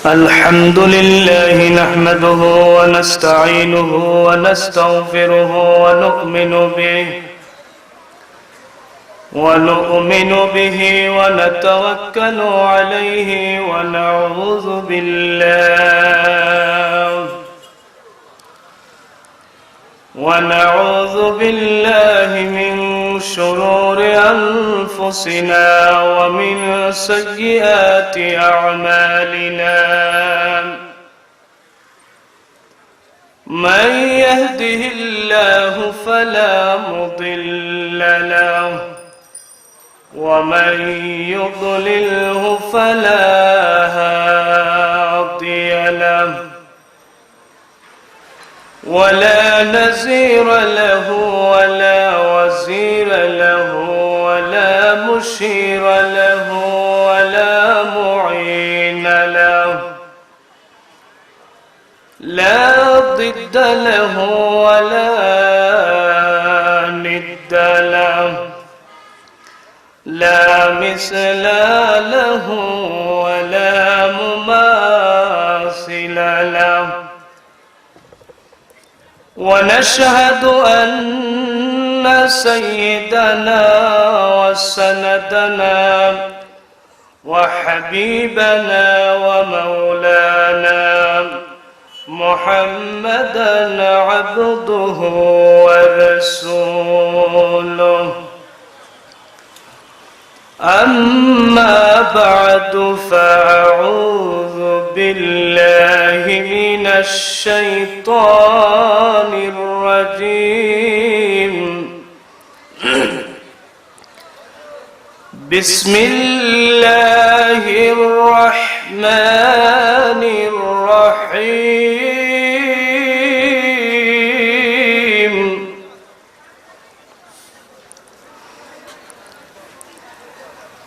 الحمد لله نحمده ونستعينه ونستغفره ونؤمن به ونتوكل عليه ونعوذ بالله من شرور أنفسنا ومن سيئات أعمالنا. من يهده الله فلا مضل له ومن يضلله فلا هادي له ولا نزير له ولا وزير له ولا مشير له ولا معين له لا ضد له ولا ند له لا مثل له ولا مماثل له. ونشهد أن سيدنا وسندنا وحبيبنا ومولانا محمدا عبده ورسوله. أما بعد فأعوذ بالله من الشيطان الرجيم. بسم الله الرحمن الرحيم.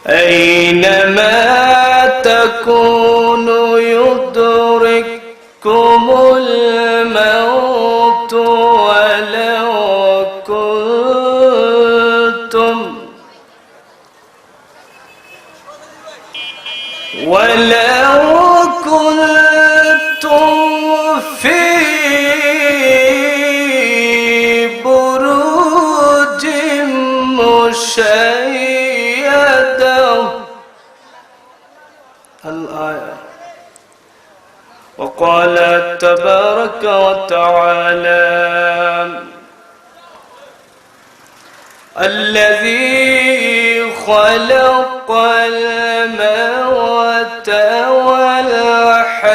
أينما تكونوا يدرككم الموت ولو كنتم في بروج مشيدة. الآية. وقال تبارك وتعالى: الذي خلق الموت والحياة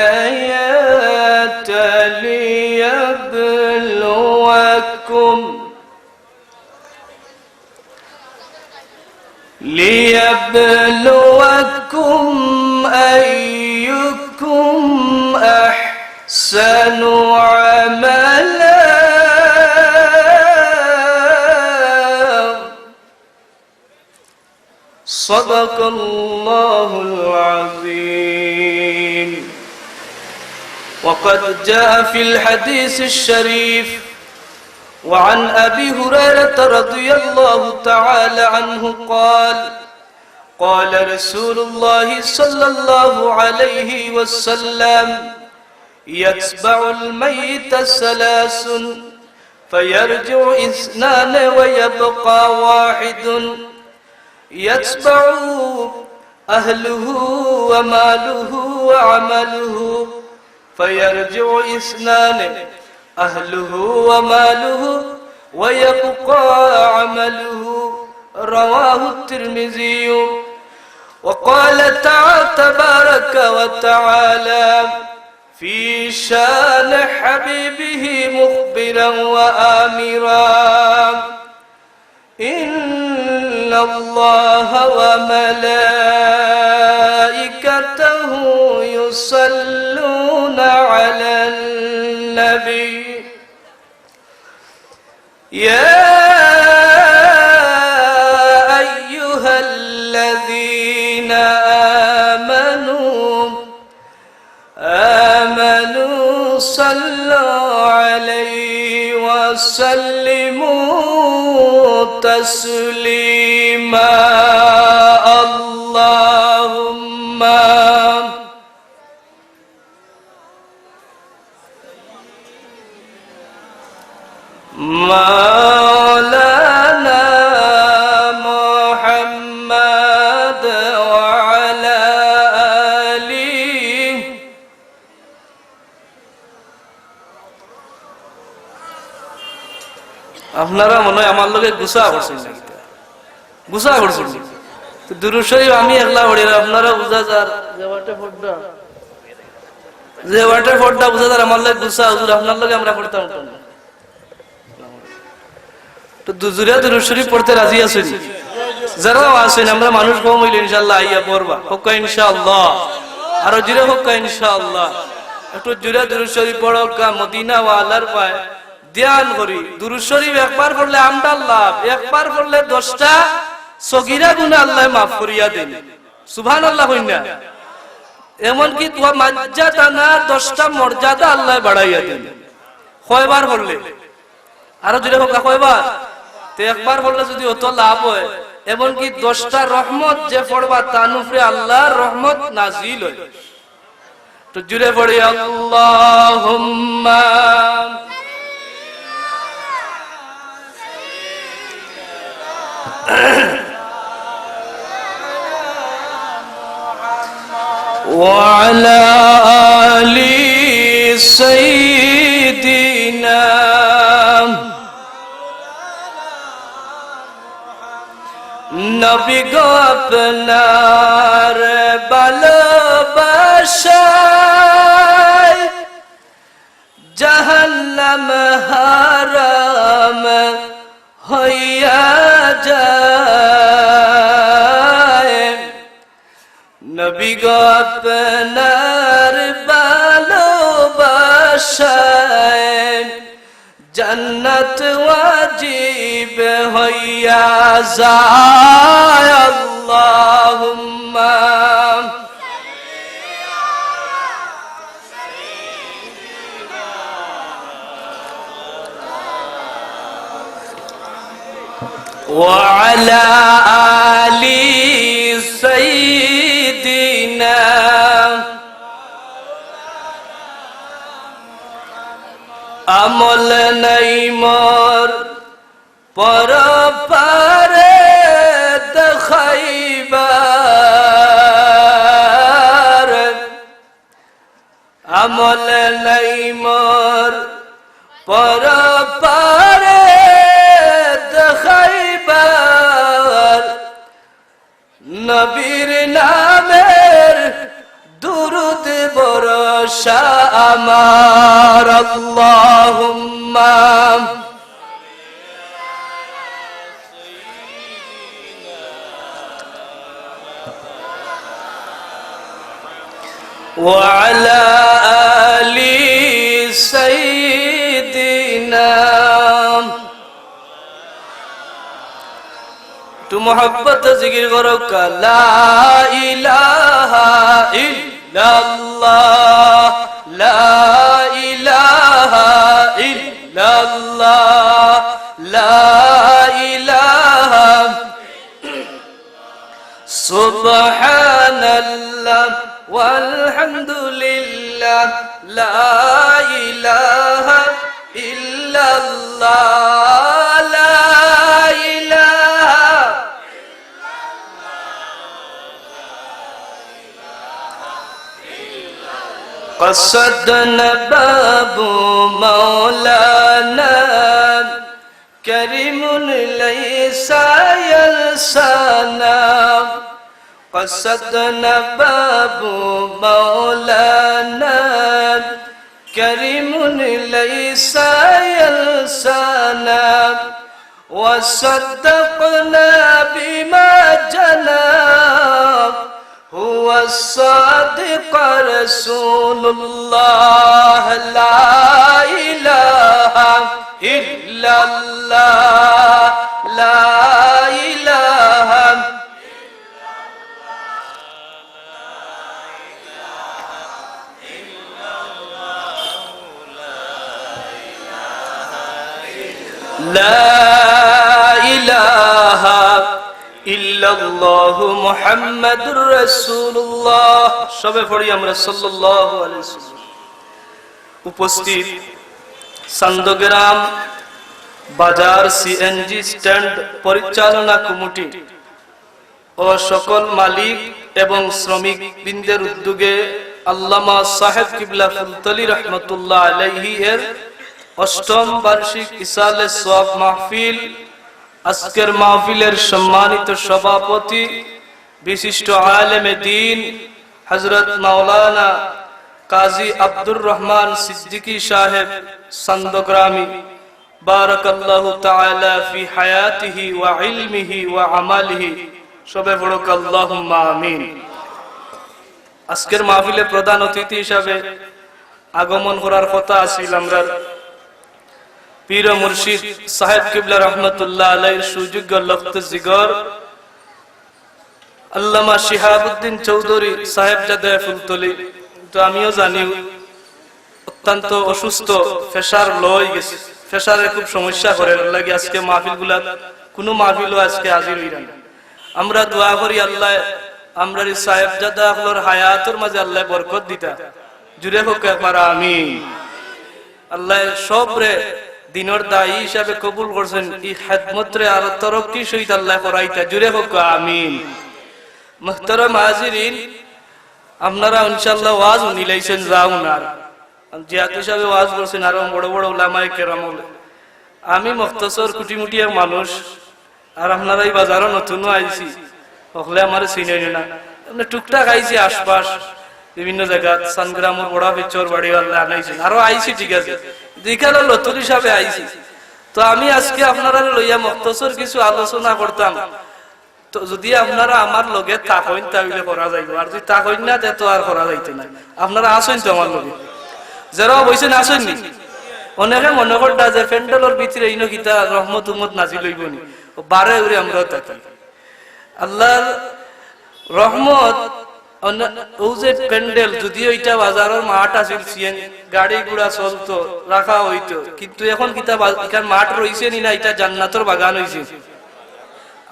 ليبلوكم أيكم أحسن عملا. صدق الله العظيم. وقد جاء في الحديث الشريف وعن أبي هريرة رضي الله تعالى عنه قال: قال رسول الله صلى الله عليه وسلم: يتبع الميت ثلاث فيرجع اثنان ويبقى واحد، يتبع أهله وماله وعمله فيرجع اثنان، أهله وماله ويبقى عمله. رواه الترمذي. وقال تبارك وتعالى في شان حبيبه مخبرا وآمرا: إن الله وملائكته يصلون على النبي يا أيها الذين آمنوا صلوا عليه وسلموا تسليما. اللهم আপনারা মনে হয় আমার লগে গুসা করছেন নাকি? গুসা করছেন তো দুরূদ শরীফ আমি একলা পড়ি, আপনারা বুঝা যার যে ওয়াটার ফোর্ডটা বুঝা যার আমার লগে গুসা, হুজুর আপনার লগে আমরা পড়তাম না। তো দুজুরা দুরূদ শরীফ পড়তে রাজি আছেন? যারা আছেন, আমরা মানুষ কম হইলে ইনশাআল্লাহ আইয়া পড়বা, হোক্কা ইনশাআল্লাহ, আরো জুড়ে হোক্কা ইনশাআল্লাহ। একটু জুড়ে দুরূদ শরীফ পড়ো, মদিনা ওয়ালার পায় ধ্যান করি। দুরূদ শরীফ একবার পড়লে আমদার লাভ, একবার পড়লে 10টা সগীরা গুনাহ আল্লাহ মাফ করিয়া দেন। সুবহানাল্লাহ কইনা? এমনকি তোমার মর্যাদা 10টা মর্যাদা আল্লাহ বাড়াইয়া দেন কয়বার পড়লে। আরো জুড়ে হোক কয়বার? তো একবার পড়লে যদি অত লাভ হয়, এমনকি 10টা রহমত যে পড়বা তার উপরে আল্লাহর রহমত নাজিল হয়। তো জুড়ে পড়ি আল্লাহুম্মা وعلى آل سيدنا নবী গো আপনার ভালোবাসায় জাহান্নাম হারাম হইয়া যায়। নবী গো আপনার ভালোবাসায় জান্নাত ওয়াজিব হইয়া যায়। আল্লাহুম্মা ওয়া আলা আলি সাইয়্যিদিনা আমল নাই মোর পর পারে দেখাইবার, আমল নাই মোর পর পারে দেখাইবার। নবীর নামের দুরুদ ভরসা আমার। আল্লাহুম্মা ওয়া আলা আলি সাইয়্যিদিনা। তু মোহাব্বত জিকির করো, লা ইলাহা ইল্লাল্লাহ, লা ইলাহা ইল্লাল্লাহ, লা ইলাহা সুবহানাল্লাহ ওয়ালহামদুলিল্লাহ, লা ইলাহা ইল্লাল্লাহ, লা ইলাহা قصدنا باب مولانا كريم ليس ينسانا، قصدنا باب مولانا كريم ليس ينسانا، وصدقنا بما جناب هو الصادق رسول الله، لا إله إلا الله، لا إله لا إله ইল্লাল্লাহু মুহাম্মাদুর রাসূলুল্লাহ। সবে পড়ি আমরা সাল্লাল্লাহু আলাইহি ওয়াসাল্লাম। উপস্থিত সান্দগ্রাম বাজার সিএনজি স্ট্যান্ড পরিচালনা কমিটি ও সকল মালিক এবং শ্রমিক বৃন্দের উদ্যোগে আল্লামা সাহেব কিবলা ফুলতলি রহমতুল্লাহ আলাইহি এর অষ্টম বার্ষিক ইসালে সওয়াব মাহফিল। আজকের মাহফিলের সম্মানিত সভাপতি বিশিষ্ট আলেমে দ্বীন হযরত মাওলানা কাজী আব্দুর রহমান সিদ্দিকী সাহেব সন্দগ্রামী, বারাকাল্লাহু তাআলা ফি হায়াতিহি ওয়া ইলমিহি ওয়া আমালিহি, সবে পড়ুক আল্লাহুম্মা আমিন। আজকের মাহফিলে প্রধান অতিথি হিসাবে আগমন করার কথা আছিল আমরা পীর ও মুর্শিদ সাহেব কিবলা রহমতুল্লাহ আলাইহির সুযোগ্য লখত জিগর আল্লামা শিহাবুদ্দিন চৌধুরী সাহেবজাদে ফুলতলি। তো আমিও জানি অত্যন্ত অসুস্থ, প্রেসার লো হয়ে গেছে, প্রেসারের খুব সমস্যা করে লাগে। আজকে মাহফিলগুলা কোনো মাহফিলও আজকে হাজির হইরা না। আমরা দোয়া করি আল্লাহ আমরা সাহেবজাদা হলোর হায়াতের মাঝে আল্লাহ বরকত দিতা, জুড়ে হোক একবার আমিন। আল্লাহ সবরে দিনের দায়ী হিসাবে কবুল করছেন, এই খেদমতরে আরো তরক্কি সহিত আল্লাহ করাইতা, জুড়ে হোক আমিন। মুহতারাম হাজিরিন, আপনারা ইনশাআল্লাহ ওয়াজ নিলাইছেন যাও না, জিয়াদ হিসাবে ওয়াজ করছেন আরো বড় বড় উলামায়ে কেরাম। আমি মুখতসর কুটিমুটি এক মানুষ, আর আপনারা এই বাজারও নতুন আইছি, হকলে আমার চিনেন না। টুকটাক আইছি আশপাশ বিভিন্ন জায়গা, সানগ্রামের বড়া পিচর বাড়ি আল্লাহ আনাইছেন, আরো আইছি ঠিক আছে, দেখালো নতুন হিসাবে আইছি। তো আমি আজকে আপনারা লইয়া মুখতসর কিছু আলোচনা করতাম। তো যদি আপনারা আমার লগে তাকইন তাহলে করা যাইব, আর যদি তাকইন না তো আর করা যাইতে না। আপনারা আসেন তো আমার লগে, যারা বইছেন আসেননি। অনেকে মনে করতা যে প্যান্ডেলের ভিতরে ইনো কিতা রহমত উম্মত নাজিল হইব নি, বারে উড়ে আমরাও থাকি। আল্লাহর রহমত ও যে প্যান্ডেল, যদিও এটা বাজারের মাঠ আছিল, গাড়ি ঘোড়া চলতো, রাখা হইতো, কিন্তু এখন কিতা এখান মাঠ রইছে নি না, এটা জান্নাতের বাগান হইছে।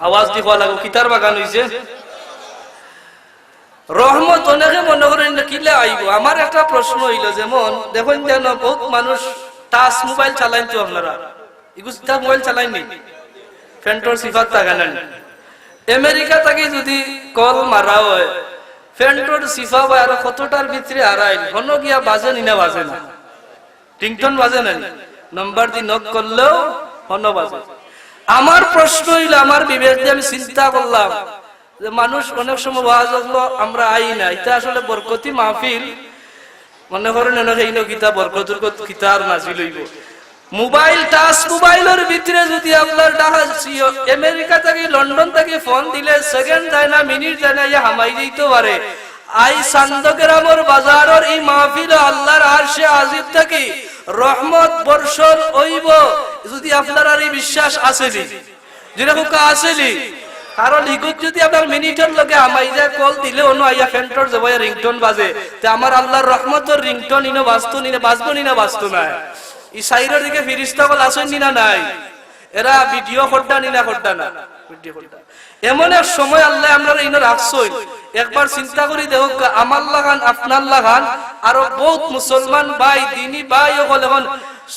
আওয়াজ দি হওয়া লাগো, কিতার বাগান হইছে রহমত। অনেকে মনে করেন কিলে আইব। আমার একটা প্রশ্ন হইল, যেমন দেখুন যেন বহুত মানুষ টাচ মোবাইল চালাইন, তো আপনারা ইগুস্তা মোবাইল চালাইনি, ফ্যান্টর সিফাত তাগানান। আমেরিকা থেকে যদি কল মারা হয়, ফ্যান্টর সিফা বা আরো কতটার ভিতরে হারাইল, ঘন গিয়া বাজে নি না বাজে না, টিংটন বাজে না, নাম্বার দি নক করলেও ঘন বাজে। আমার প্রশ্ন হইল, আমার বিবেক দিয়ে আমি চিন্তা করলাম যে মানুষ অনেক সময় ওয়াজ হলো আমরা আই না, এটা আসলে বরকতি মাহফিল মনে করেন, এই গীতা বরকতুর কিতার নাজিল হইব। মোবাইল টাচ মোবাইলের ভিতরে যদি আপনার ডাকা আমেরিকা থেকে লন্ডন থেকে ফোন দিলে সেকেন্ড যায় না, মিনিট যায় না, ইয়া হামাই দিতে পারে। আই সান্দগ্রামের বাজারের এই মাহফিল আল্লাহর আরশে আজিম থেকে রহমত বর্ষণ হইব, যদি আপনার আর এই বিশ্বাস আসেনি, যেরকম আসেনি। কারণ ইগুত যদি আপনার মিনিটের লগে আমাই যায় কল দিলে অন্য আইয়া ফ্যান্টর যাব রিংটোন বাজে, তে আমার আল্লাহর রহমতের রিংটোন ইনো বাজতো নি না, বাজবো নি না, বাজতো না। এই সাইরের দিকে ফিরিস্তা বল আসেন নি না নাই, এরা ভিডিও করতা নি না, করতা না ভিডিও করতা। এমন এক সময় আল্লাহ আমরা ইনো রাখছই, একবার চিন্তা করি দেখো আমার লাগান আপনার লাগান আরো বহুত মুসলমান ভাই দিনী ভাই হল এখন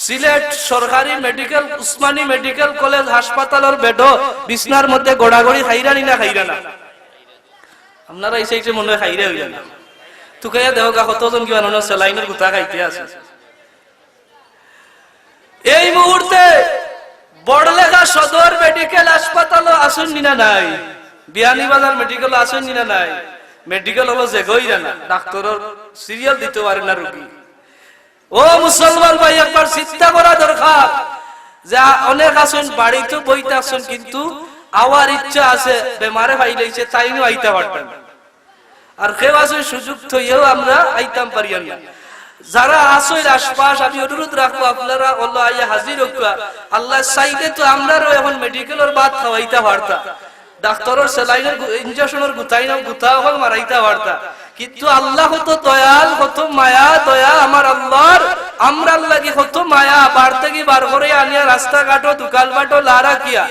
সিলেট সরকারি মেডিকেল উসমানী মেডিকেল কলেজ হাসপাতালের বেড বিছনার মধ্যে গোড়াগড়ি খাইরা নি না, খাইরা না। আপনারা এই সাইডে মনে হয় খাইরা হইয়া না, তুকাইয়া দেখো কতজন কি মানুষ সেলাইনের গুতা খাইতে আছে। এই মুহূর্তে বড়লেখা সদর মেডিকেল হাসপাতালও আসুন নিনা নাই, বিয়ানীবাজার মেডিকেল আসুন নিনা নাই। মেডিকেল হলো যে গইরা না, ডাক্তারের সিরিয়াল দিতে পারে না রোগী। ও মুসলমান ভাই, একবার চিন্তা করা দরকার যে অনেক আসুন বাড়িতে বইতে আসুন, কিন্তু আওয়ার ইচ্ছা আছে বেমারে ফাইলাইছে তাইও আইতে পারতেন, আর কেউ আসুন সুযোগ থইও আমরা আইতাম পারিয়ান না। যারা আসেন আশপাশ, আমি অনুরোধ রাখবো আপনারা আল্লাহ আইয়া হাজির হোক। আল্লাহ চাইলে তো আমরাও এখন মেডিকেলের বাদ খাওয়াইতে পারতা, ডাক্তারের সেলাইনের ইনজেকশনের গুতা হল মারাইতে পারতা, কিন্তু আল্লাহ কত দয়াল, কত মায়া দয়া আমার আল্লাহর। আমরা আল্লাহকে কত মায়া, বার থেকে বার করে আনিয়া রাস্তাঘাটও দোকান বাটো লারা কিয়া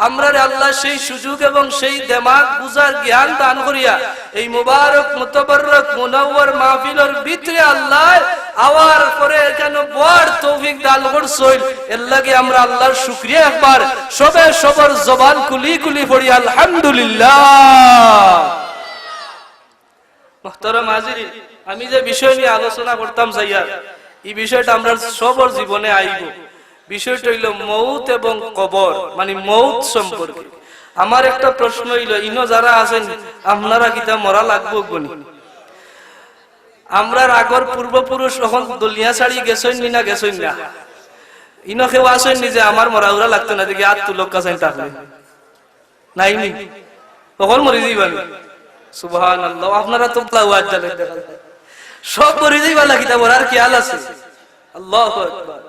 আমরা আল্লাহ সেই সুযোগ এবং সেই দেমাগ বুঝার জ্ঞান দান করিয়া এই মুবারক মুতাবাররক মুনাওয়ার মাহফিলের ভিতরে আল্লাহ আওয়ার করে এখানে বড় তৌফিক দান করছেন। এর লাগি আমরা আল্লাহর শুকরিয়া একবার সবে সবার জবান খুলি খুলি পড়ি আলহামদুলিল্লাহ। মুহতারাম হাজিরিন, আমি যে বিষয় নিয়ে আলোচনা করতাম যাইয়া এই বিষয়টা আমরা সবার জীবনে আইব। বিষয়টা হইল মৌত এবং কবর, মানে মৌত সম্পর্কে। আমার একটা প্রশ্ন হইল, ইনো যারা আছেন আপনারা কিতা মরা লাগবো গনি? আমরা আগর পূর্বপুরুষ এখন দুনিয়া ছাড়ি গেছেন না গেছেন না? ইনো কেউ আসেন নি যে আমার মরা উড়া লাগতো না, দেখি আর তুলক কাছেন তাহলে নাই নি, তখন মরে যাইবানি। সুবহানাল্লাহ, আপনারা তো প্লাওয়ার জানেন, সব মরে যাইবা লাগিতা মরার খেয়াল আছে। আল্লাহু আকবার।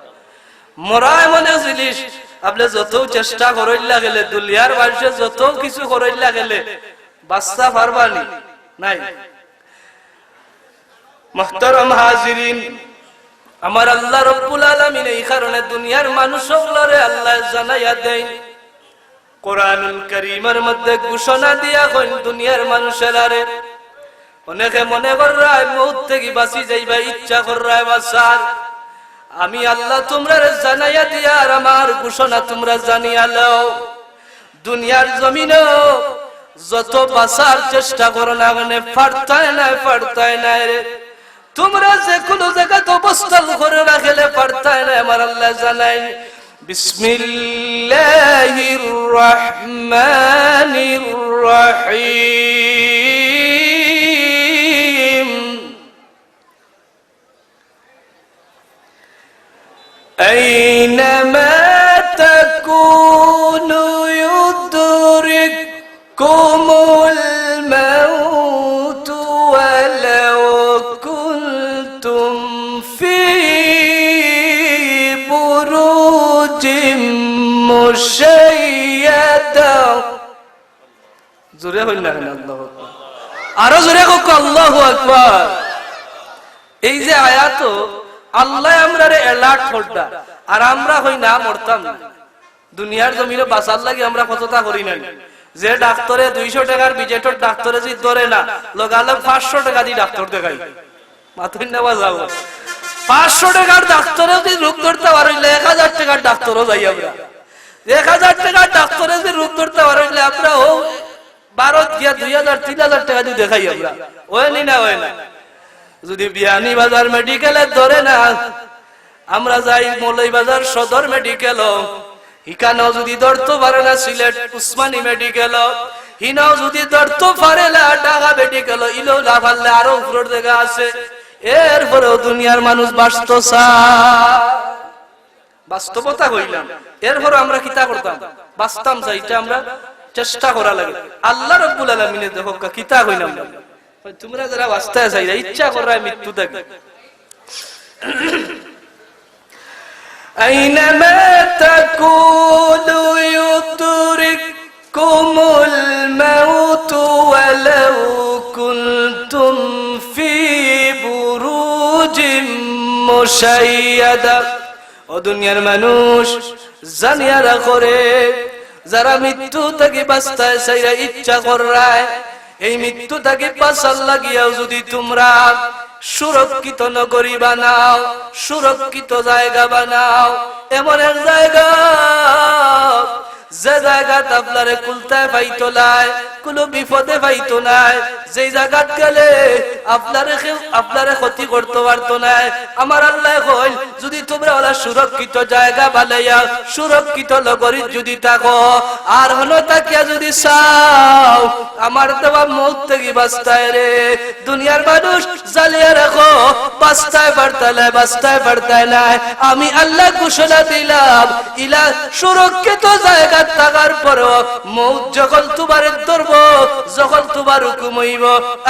মরা এমন জিনিস, আপনি যত চেষ্টা করইলা গেলে, দুনিয়ার মানুষে যত কিছু করইলা গেলে বাচ্চা পারবানি নাই। মুহতারাম হাজিরিন, আমার আল্লাহ রাব্বুল আলামিন এই কারণে দুনিয়ার মানুষগুলোরে আল্লাহ জানাইয়া দেন, কোরআনুল কারীমের মধ্যে ঘোষণা দিয়া কইন, দুনিয়ার মানুষেরারে অনেকে মনে কররায় মউত থেকে বাঁচি যাইবা, ইচ্ছা কররায় বাঁচার। আমি আল্লাহ তোমরা জানাইয়া দিয়া আর আমার ঘোষণা তোমরা জানিয়া লও, দুনিয়ার জমিনে যত বাঁচার চেষ্টা করো না মানে পারতায় না রে। তোমরা যে কোনো জায়গায় অবস্থান করে রাখলে পারতায় না, আমার আল্লাহ জানাই। বিসমিল্লাহির রহমানির রহিম। আইনামা তাকুনু ইউদরিকুমুল মাউত ওয়ালাউ কুনতুম ফি বুরুজিম মুশাইয়াদা। জোরে হইল না কেন? আল্লাহু আকবার। আরো জোরে হোক আল্লাহু আকবার। এই যে আয়াত, আল্লাহ আমরারে অ্যালার্ট করতা, আর আমরা হই না মরতাম না। দুনিয়ার জমিনে বাঁচার লাগে আমরা কতটা করি না। যে ডাক্তারে 200 টাকার বিজেটর ডাক্তারে যদি ধরে না, লগালগ 500 টাকা দিয়ে ডাক্তার দেখাই। মাথুই নেওয়া যাও, 500 টাকার ডাক্তারে যদি রোগ ধরতে পারলে 1000 টাকার ডাক্তারও যাই আমরা। 1000 টাকার ডাক্তারে যদি রোগ ধরতে পারলে আমরা ও 12 গিয়া 2000 3000 টাকা দিয়ে দেখাই আমরা। হয় না হয় না? যদি বিয়ানী বাজার মেডিকেলে ধরে না, আমরা যাই মৌলাই বাজার সদর মেডিকেল, হিকানো যদি ধরতে পারে না সিলেট উসমানী মেডিকেল, হিনাও যদি ধরতে পারে না ঢাকা মেডিকেল, ইলো না পারলে আরো উপরের জায়গা আছে। এরপরেও দুনিয়ার মানুষ বাস্তবতা হইলাম, এরপরে আমরা কিতা করতাম? বাস্তব যাইটা আমরা চেষ্টা করা লাগে। আল্লাহ রাব্বুল আলামিনের দেখো কিতা হইলাম, তোমরা যারা বাস্তায় চাই ইচ্ছা করায় মৃত্যু থাকে। আইনামা তাকুনু ইউদরিকুমুল মাউত ওয়ালাউ কুনতুম ফি বুরুজিম মুশাইয়াদা। ও দুনিয়ার মানুষ, জানিয়া রাখো রে, যারা মৃত্যু থেকে বাঁচতে চাইরা ইচ্ছা করায়, এই মৃত্যু থেকে বাঁচার লাগিয়াও যদি তোমরা সুরক্ষিত নগরী বানাও, সুরক্ষিত জায়গা বানাও, এমন এক জায়গা যে জায়গাত আপনারে কুলতায় পাইতো নাই, কোনো বিপদে পাইতো নাই, যে জায়গাত গেলে আপনারে ক্ষতি করতে পারতো নাই। আমার আল্লাহ কইল, যদি তোমরা ওলা সুরক্ষিত জায়গা বানাইয়া সুরক্ষিত নগরী যদি থাকো, আর হলো তাকিয়া যদি চাও আমার দেওয়া মৌত থেকে বাঁচতায় রে। দুনিয়ার মানুষ জ্বালিয়ে রাখো, বাঁচতায় পারতায় নাই। আমি আল্লাহ ঘোষণা দিলাম, ইলা সুরক্ষিত জায়গা থাকার পরও মৌত যখন তোমারে ধরবো, যখন তোমার হুকুম হইব,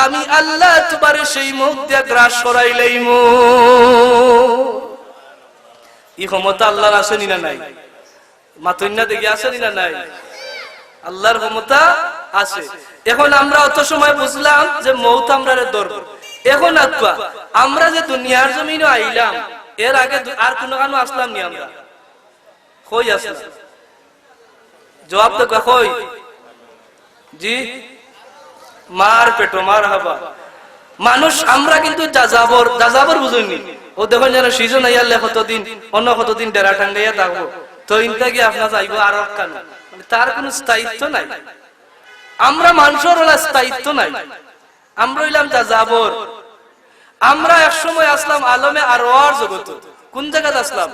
আমি আল্লাহ তোমারে সেই মৌত দিয়ে গ্রাস করাই লইব। এই ক্ষমতা আল্লাহর আছে না নাই? মাতুন্না দেখি আছে না নাই? আল্লাহর ক্ষমতা আছে। এখন আমরা অত সময় বুঝলাম যে মৌত আমরা ধরবো। এখন আত্মা আমরা যে দুনিয়ার জমিনে আইলাম, এর আগে আর কোন কানো আসলাম নি? আমরা কই আসলাম? জবাব তো কই? জি, মার পেটো মার হাবা মানুষ। আমরা কিন্তু যাযাবর বুঝুনি। ও দেখুন যেন সিজন আইয়ালে কতদিন অন্য কতদিন ডেরা টাঙ্গাইয়া থাকবো, তো ইনটা কি আপনার যাইবো আর কেন? মানে তার কোনো স্থায়িত্ব নাই। আমরা মানুষের স্থায়িত্ব নাই, আমরা হইলাম যাযাবর। আমরা একসময় আসলাম আলমে আরওয়ার জগত। কোন জায়গায় আসলাম?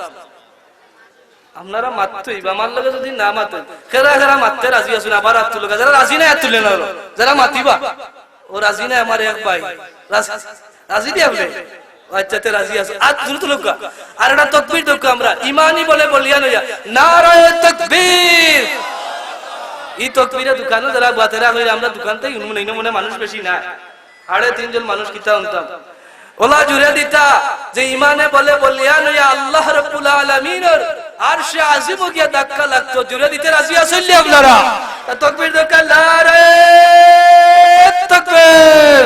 আপনারা মারতই বা আমার লগে যদি না মাতেন, খেরা খেরা মারতে রাজি আসুন, আবার হাত তুলে, যারা রাজি নাই হাত তুলে না, যারা মাতিবা ও রাজি নাই, আমার এক ভাই রাজি দিয়ে আপনি আচ্ছাতে রাজি আছো, আর দ্রুত লোক আর একটা তাকবীর দেখ, আমরা ইমানি বলে বলিয়া নইয়া নারায়ে তাকবীর। এই তাকবীরে দোকানে যারা বাতেরা হইলে আমরা দোকান থেকে মনে মানুষ বেশি না, 3.5 মানুষ কিতা আনতাম, ওলা জুড়ে দিতা যে ইমানে বলে বলিয়া নইয়া আল্লাহ রাব্বুল আলামিনের আরশে আজিম গিয়া ধাক্কা লাগতো, জুড়ে দিতে রাজি আছেন আপনারা? তাকবীর দেখ, নারায়ে তাকবীর,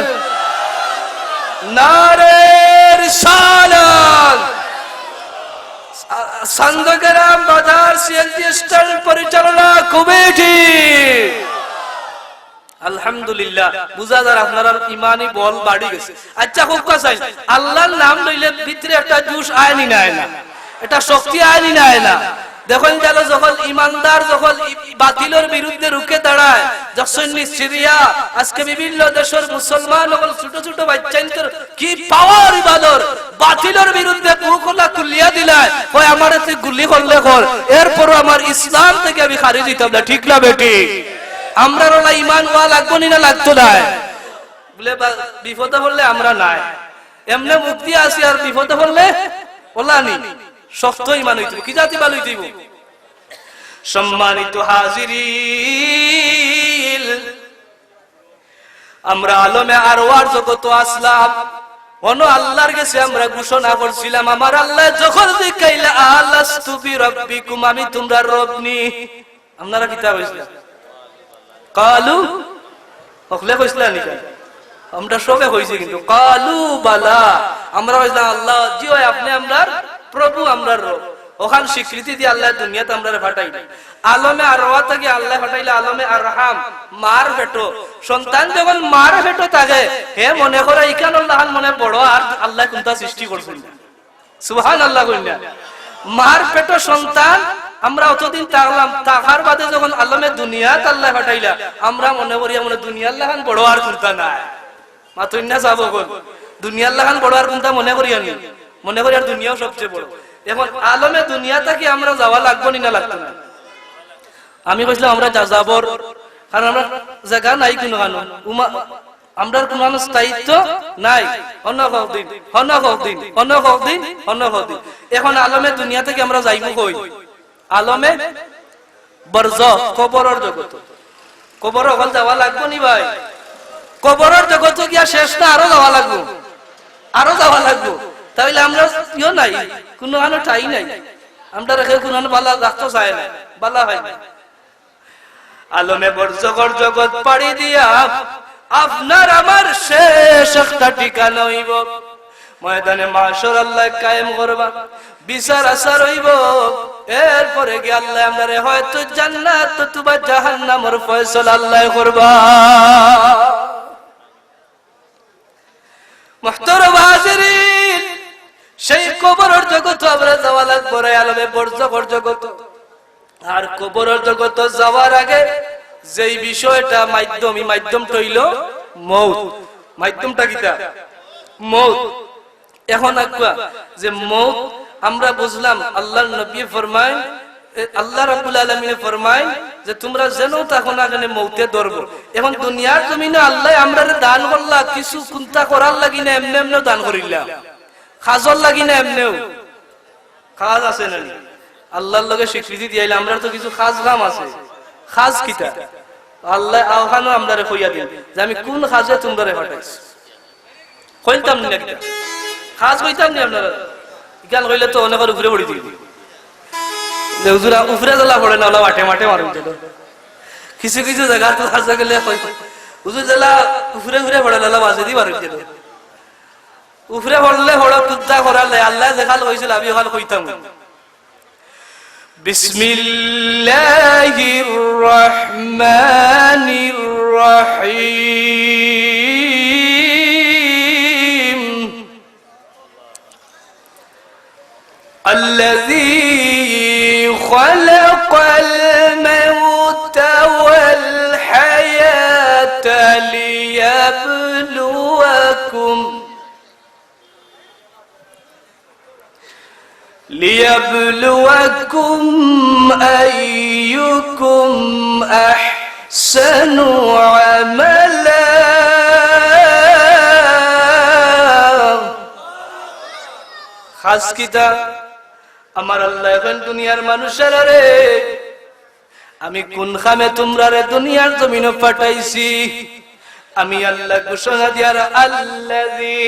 নারায়ে রিসালাত। সন্দগ্রাম বাজার সিএনজি স্ট্যান্ড পরিচালনা কমিটি, আলহামদুলিল্লাহ বুঝা যায় আপনারা ইমানি বল বাড়ি গেছে। আচ্ছা খুব কাছে আল্লাহর নাম লইলে ভিতরে একটা জোশ আয়নি না, এটা শক্তি আয়নি না। দেখুন গেল যখন ইমানদার যখন বাতিলের বিরুদ্ধে রুখে দাঁড়ায়, যখন সিরিয়া আজকে বিভিন্ন দেশের মুসলমান হল ছোট ছোট বাচ্চাদের কি পাওয়ার ইবাদত, বাতিলের বিরুদ্ধে বুকলা কুলিয়া দিলায় ওই আমার এতে গুলি করলে কর, এরপরও আমার ইসলাম থেকে আমি খারিজ হইতাম না, ঠিক না বেটি? আমরা ওলা ইমান ওয়া লাগবো না লাগতো না বলে বিপদে পড়লে আমরা নাই, এমনি মুক্তি আসি, আর বিপদে পড়লে ওলা নি শক্ত ইমান হইতে কি জাতি ভালো হইতে। সম্মানিত হাজিরিন, আমরা আলমে আরওয়ার জগত আসলাম, অন্য আল্লাহর কাছে আমরা ঘোষণা করছিলাম, আমার আল্লাহ যখন দেখাইলা আলাস্তু বিরাব্বিকুম, আমি তোমরা রব নি। আপনারা কিতাব হইছিল কালু ওখলে কইছলা নি? আমরা সবে হইছে কিন্তু কালু বালা, আমরা কইলাম আল্লাহ জি হয়, আপনি আমরার প্রভু, আমরার রব। ওখান স্বীকৃতি দিয়ে আল্লাহ দুনিয়াতে আমরা ফাটাইল। আলমে আরওয়া থেকে আল্লাহ ফাটাইলে আলমে আরহাম, মার পেটো সন্তান যখন মার পেটো থাকে হে মনে করে ইকান আল্লাহ মনে বড়, আর আল্লাহ কোনটা সৃষ্টি করছেন, সুবহানাল্লাহ কইনা। মার পেটো সন্তান আমরা অতদিন থাকলাম, থাকার বাদে যখন আলমে দুনিয়াত আল্লাহ ফাটাইলা আমরা মনে করি মনে দুনিয়া আল্লাহ বড় আর কোনটা নাই, মাতুন না যাব কোন দুনিয়া আল্লাহ বড় আর কোনটা মনে করি, আমি মনে করি আর দুনিয়াও সবচেয়ে বড়। এখন আলমে দুনিয়া থেকে আমরা যাওয়া লাগবো না লাগতো না? আমি কইছিলাম আমরা যাযাবর, কারণ আমরা জায়গা নাই কোনো কারণ, আমরা কোন স্থায়িত্ব নাই, এখন আলমে দুনিয়া থেকে আমরা যাইব কই? আলমে বরজ, কবরের জগত। কবর ওখানে যাওয়া লাগবো নি ভাই? কবরের জগত গিয়া শেষ না, আরো যাওয়া লাগবো, আরো যাওয়া লাগবো। তাহলে আমরা ইও নাই, কোনো আনো ঠাই নাই, আমরা রেখে কোনো বালা রাখতে চায় না, বালা হয় না। আলমে বরজগর জগৎ পাড়ি দিয়া আপনার আমার শেষ একটা ঠিকানা হইব, ময়দানে মাশর আল্লাহ কায়েম করবা, বিচার আসার হইব, এরপরে গিয়ে আল্লাহ আমারে হয়তো জান্নাত অথবা জাহান্নামের ফয়সালা আল্লাহ করবা। মুহতারাম হাজিরিন, সেই কবরের জগৎ আমরা যাওয়া লাগবে রে, আলমে বরজগর জগৎ। আর কবরের জগৎ যাওয়ার আগে যেই বিষয়টা মাধ্যমটা হইল মউত। মাধ্যমটা কিটা? মউত। এখন আকবা যে মউত আমরা বুঝলাম, আল্লাহর নবী ফরমায়, আল্লাহ রাব্বুল আলামিন ফরমায় যে তোমরা যেন তখন আগে মউতে ধরবো। এখন দুনিয়ার জমিনে আল্লাহ আমরারে দান করলা, কিছু চিন্তা করার লাগি না, এমনি এমনিও দান করিলা, খাজর লাগি না, এমনিও খাজ আছে না, আল্লাহর লগে স্বীকৃতি দিয়াইলে আমরা তো কিছু খাজ কাম আছে। খাজ কিটা? আল্লাহ আওহানো আমরারে কইয়া দিন যে আমি কোন খাজে তোমরারে পাঠাইছি, কইতাম না কিটা খাজ কইতাম না আপনারা, গাল কইলে তো অনেকের উপরে পড়ি দিই, হুজুরা উপরে জ্বালা পড়ে না, ওলা মাঠে মাঠে মারুন। কিছু কিছু জায়গা তো খাজা গেলে হুজুর জ্বালা উপরে ঘুরে পড়ে লালা বাজে দি মারুন, উপরে পড়লে হড়া কুদ্দা করালে আল্লাহ দেখাল কইছিল, আমি ওখানে কইতাম বিসমিল্লাহির রহমানির রহিম الذي خلق الموت والحياة ليبلوكم লিয়াবলুয়াকুম আইয়ুকুম আহসানু আমালা। খাস কিতা আমার আল্লাহ এখন দুনিয়ার মানুষের রে আমি কোন খামে তোমরা রে দুনিয়ার জমিনে পাঠাইছি। আমি আল্লাহ ঘোষণা দিয়ার আল্লাযী